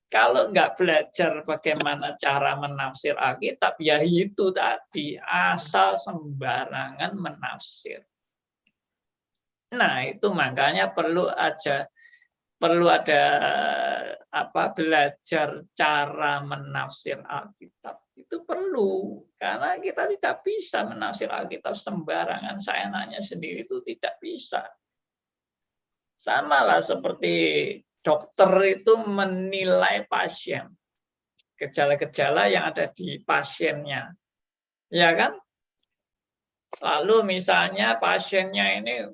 kalau nggak belajar bagaimana cara menafsir Alkitab, ya itu tadi, asal sembarangan menafsir. Nah, itu makanya perlu ada belajar cara menafsir Alkitab. Itu perlu, karena kita tidak bisa menafsir Alkitab sembarangan, seenaknya sendiri itu tidak bisa. Sama lah seperti dokter itu menilai pasien, gejala-gejala yang ada di pasiennya, ya kan? Lalu misalnya pasiennya ini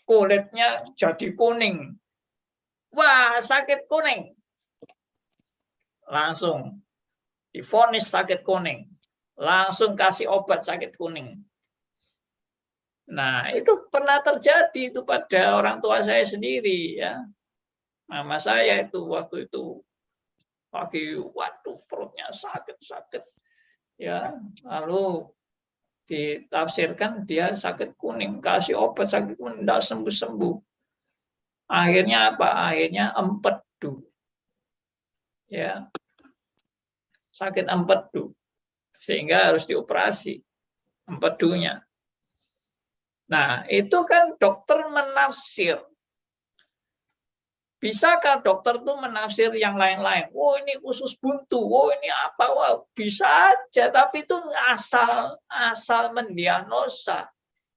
kulitnya jadi kuning, wah sakit kuning, langsung divonis sakit kuning, langsung kasih obat sakit kuning. Nah, itu pernah terjadi itu pada orang tua saya sendiri ya. Mama saya itu waktu itu lagi waduh perutnya sakit. Ya, lalu ditafsirkan dia sakit kuning, kasih obat sakit kuning enggak sembuh-sembuh. Akhirnya apa? Akhirnya empedu. Ya. Sakit empedu. Sehingga harus dioperasi empedunya. Nah, itu kan dokter menafsir. Bisakah dokter itu menafsir yang lain-lain? Oh, ini usus buntu. Oh, ini apa? Wah, bisa aja, tapi itu asal mendiagnosa.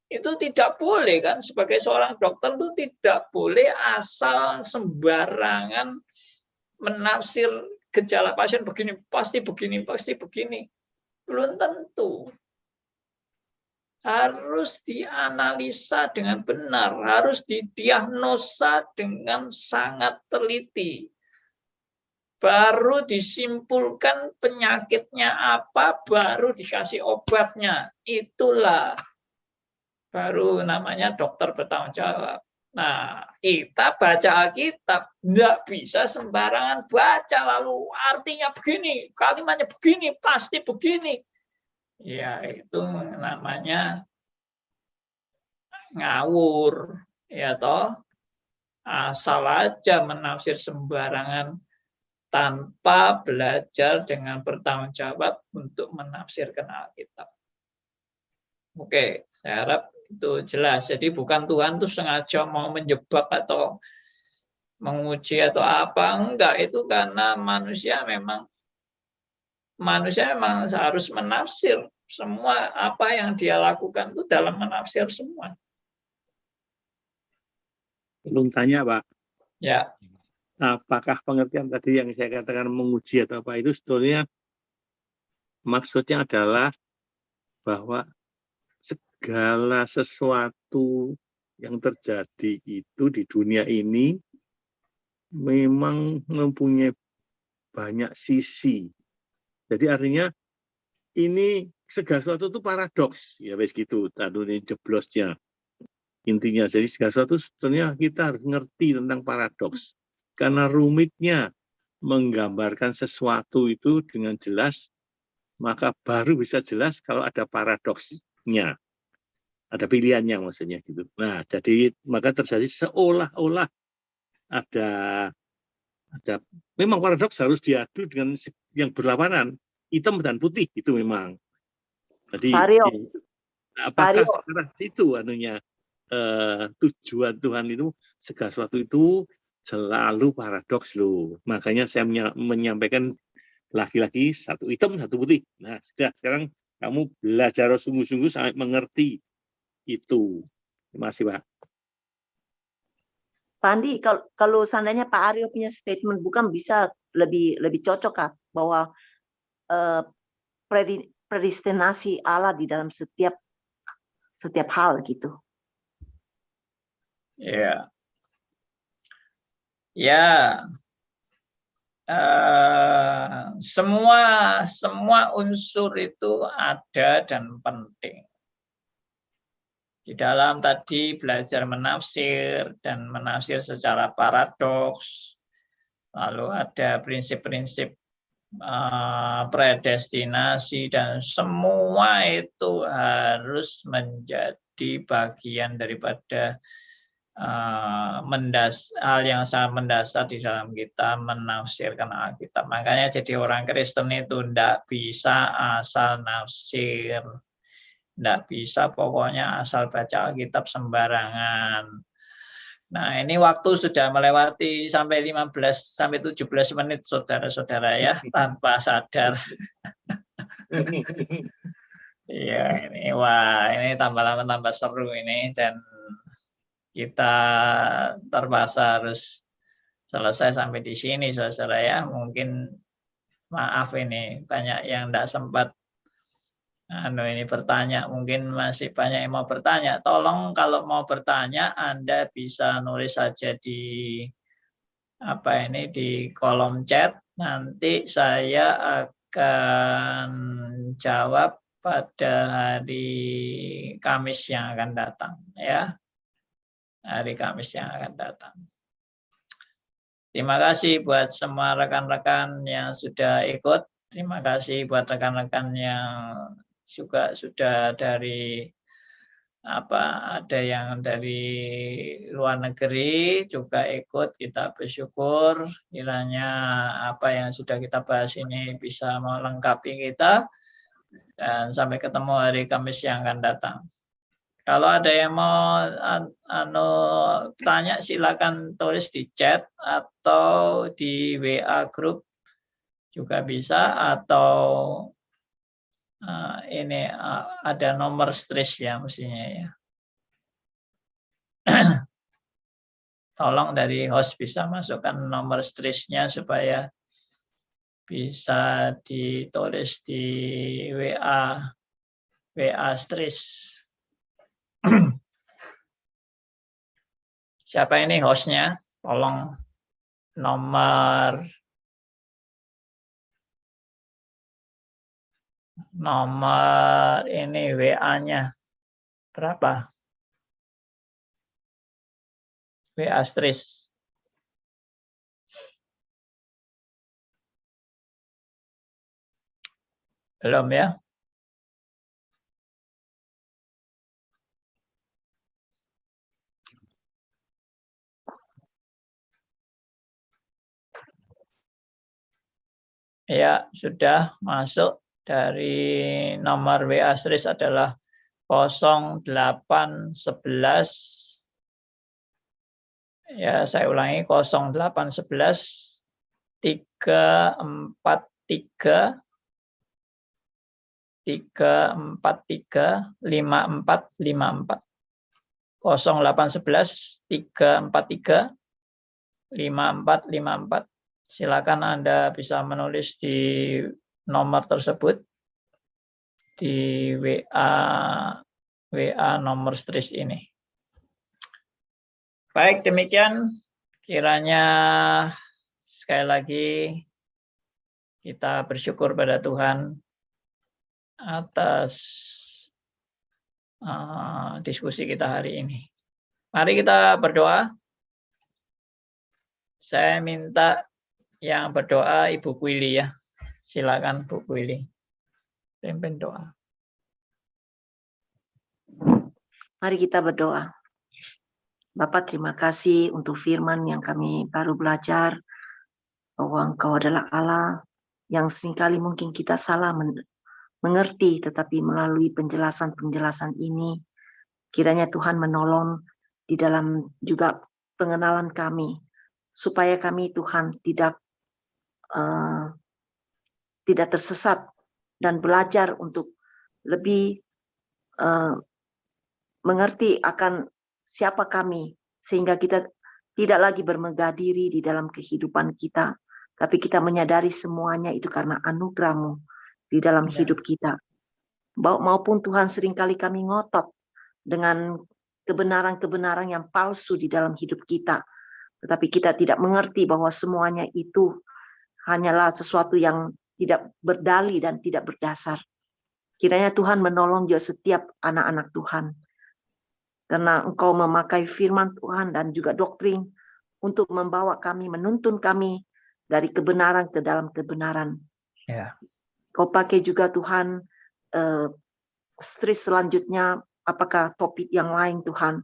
Itu tidak boleh kan, sebagai seorang dokter itu tidak boleh asal sembarangan menafsir gejala pasien begini, pasti begini. Belum tentu. Harus dianalisa dengan benar, harus didiagnosa dengan sangat teliti. Baru disimpulkan penyakitnya apa, baru dikasih obatnya. Itulah baru namanya dokter bertanggung jawab. Nah, kita baca Alkitab, nggak bisa sembarangan baca, lalu artinya begini, kalimatnya begini, pasti begini. Ya, itu namanya ngawur, ya toh. Asal aja menafsir sembarangan tanpa belajar dengan bertanggung jawab untuk menafsirkan Alkitab. Oke, saya harap itu jelas. Jadi bukan Tuhan tuh sengaja mau menjebak atau menguji atau apa, enggak. Itu karena manusia memang harus menafsir semua apa yang dia lakukan itu dalam menafsir semua. Belum tanya, Pak. Ya. Apakah pengertian tadi yang saya katakan menguji atau apa itu sebetulnya maksudnya adalah bahwa segala sesuatu yang terjadi itu di dunia ini memang mempunyai banyak sisi. Jadi artinya ini segala sesuatu itu paradoks, ya wes gitu, tadi ini jeblosnya. Intinya, jadi segala sesuatu sebetulnya kita harus ngerti tentang paradoks. Karena rumitnya menggambarkan sesuatu itu dengan jelas, maka baru bisa jelas kalau ada paradoksnya. Ada pilihannya maksudnya gitu. Nah, jadi maka terjadi seolah-olah ada memang paradoks harus diadu dengan yang berlawanan, hitam dan putih itu memang. Jadi apakah sekarang itu anunya tujuan Tuhan itu segala sesuatu itu selalu paradoks loh. Makanya saya menyampaikan laki-laki satu hitam satu putih. Nah, sekarang kamu belajar sungguh-sungguh sampai mengerti itu. Terima kasih, Pak. Pak Andi, kalau seandainya Pak Aryo punya statement bukan bisa lebih cocok kah bahwa predestinasi Allah di dalam setiap hal gitu. Ya. Ya. Semua unsur itu ada dan penting. Di dalam tadi belajar menafsir dan menafsir secara paradoks, lalu ada prinsip-prinsip predestinasi, dan semua itu harus menjadi bagian daripada hal yang sangat mendasar di dalam kita menafsirkan Alkitab. Makanya jadi orang Kristen itu tidak bisa asal nafsir. Tidak bisa pokoknya asal baca Alkitab sembarangan. Nah, ini waktu sudah melewati sampai 17 menit, saudara-saudara ya, tanpa sadar. Iya, ini tambah lama tambah seru ini, dan kita terpaksa harus selesai sampai di sini, saudara ya. Mungkin maaf ini banyak yang tidak sempat ini bertanya, mungkin masih banyak yang mau bertanya. Tolong kalau mau bertanya Anda bisa nulis saja di di kolom chat. Nanti saya akan jawab pada hari Kamis yang akan datang ya. Hari Kamis yang akan datang. Terima kasih buat semua rekan-rekan yang sudah ikut. Terima kasih buat rekan-rekan yang juga sudah dari ada yang dari luar negeri juga ikut. Kita bersyukur kiranya apa yang sudah kita bahas ini bisa melengkapi kita, dan sampai ketemu hari Kamis yang akan datang. Kalau ada yang mau tanya silakan tulis di chat atau di WA grup juga bisa, atau ini ada nomor stris ya mestinya ya. Tolong dari host bisa masukkan nomor strisnya supaya bisa ditulis di WA stris. Siapa ini hostnya? Tolong nomor ini WA-nya berapa? Astris. Belum ya? Ya, sudah masuk. Dari nomor WA Astris adalah 0811. Ya, saya ulangi 0811 343 5454. 0811 343 5454. Silakan Anda bisa menulis di nomor tersebut di WA nomor Stris ini. Baik, demikian kiranya sekali lagi kita bersyukur pada Tuhan atas diskusi kita hari ini. Mari kita berdoa. Saya minta yang berdoa Ibu Kwili ya. Silakan Bu Kwili. Pimpin doa. Mari kita berdoa. Bapak, terima kasih untuk firman yang kami baru belajar, bahwa Engkau adalah Allah yang seringkali mungkin kita salah mengerti, tetapi melalui penjelasan-penjelasan ini, kiranya Tuhan menolong di dalam juga pengenalan kami, supaya kami Tuhan tidak tersesat dan belajar untuk lebih mengerti akan siapa kami, sehingga kita tidak lagi bermegah diri di dalam kehidupan kita, tapi kita menyadari semuanya itu karena anugerah-Mu di dalam hidup kita. Maupun Tuhan seringkali kami ngotot dengan kebenaran-kebenaran yang palsu di dalam hidup kita, tetapi kita tidak mengerti bahwa semuanya itu hanyalah sesuatu yang tidak berdalih dan tidak berdasar. Kiranya Tuhan menolong juga setiap anak-anak Tuhan, karena Engkau memakai firman Tuhan dan juga doktrin untuk membawa kami, menuntun kami dari kebenaran ke dalam kebenaran. Ya. Kau pakai juga Tuhan Stris selanjutnya, apakah topik yang lain Tuhan,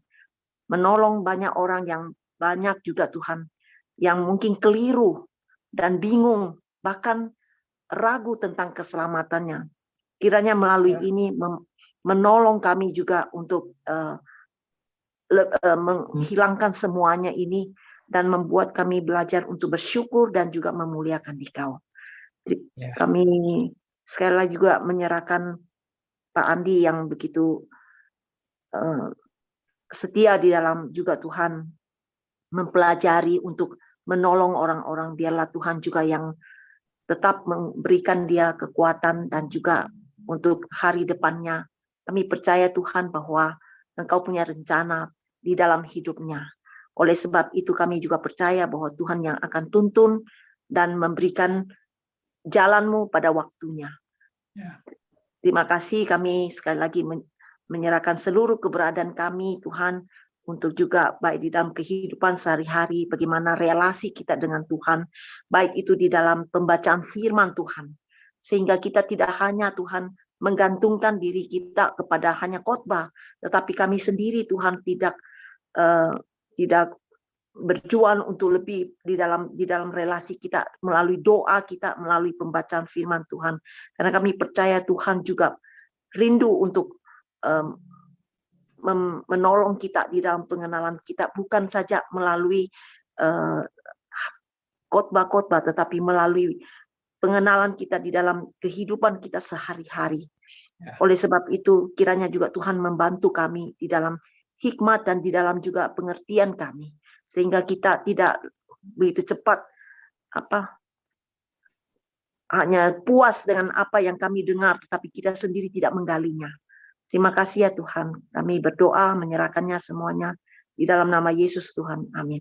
menolong banyak orang yang banyak juga Tuhan, yang mungkin keliru dan bingung, bahkan ragu tentang keselamatannya. Kiranya melalui ini menolong kami juga untuk menghilangkan semuanya ini dan membuat kami belajar untuk bersyukur dan juga memuliakan Dikau. Kami sekali lagi juga menyerahkan Pak Andi yang begitu setia di dalam juga Tuhan mempelajari untuk menolong orang-orang. Biarlah Tuhan juga yang tetap memberikan dia kekuatan dan juga untuk hari depannya. Kami percaya Tuhan bahwa Engkau punya rencana di dalam hidupnya. Oleh sebab itu kami juga percaya bahwa Tuhan yang akan tuntun dan memberikan jalan-Mu pada waktunya. Terima kasih, kami sekali lagi menyerahkan seluruh keberadaan kami Tuhan, untuk juga baik di dalam kehidupan sehari-hari, bagaimana relasi kita dengan Tuhan, baik itu di dalam pembacaan firman Tuhan, sehingga kita tidak hanya Tuhan menggantungkan diri kita kepada hanya khotbah, tetapi kami sendiri Tuhan tidak berjuang untuk lebih di dalam relasi kita, melalui doa kita, melalui pembacaan firman Tuhan, karena kami percaya Tuhan juga rindu untuk menolong kita di dalam pengenalan kita, bukan saja melalui khotbah-khotbah, tetapi melalui pengenalan kita di dalam kehidupan kita sehari-hari. Oleh sebab itu kiranya juga Tuhan membantu kami di dalam hikmat dan di dalam juga pengertian kami, sehingga kita tidak begitu cepat hanya puas dengan apa yang kami dengar, tetapi kita sendiri tidak menggalinya. Terima kasih ya Tuhan, kami berdoa menyerahkannya semuanya di dalam nama Yesus Tuhan, amin.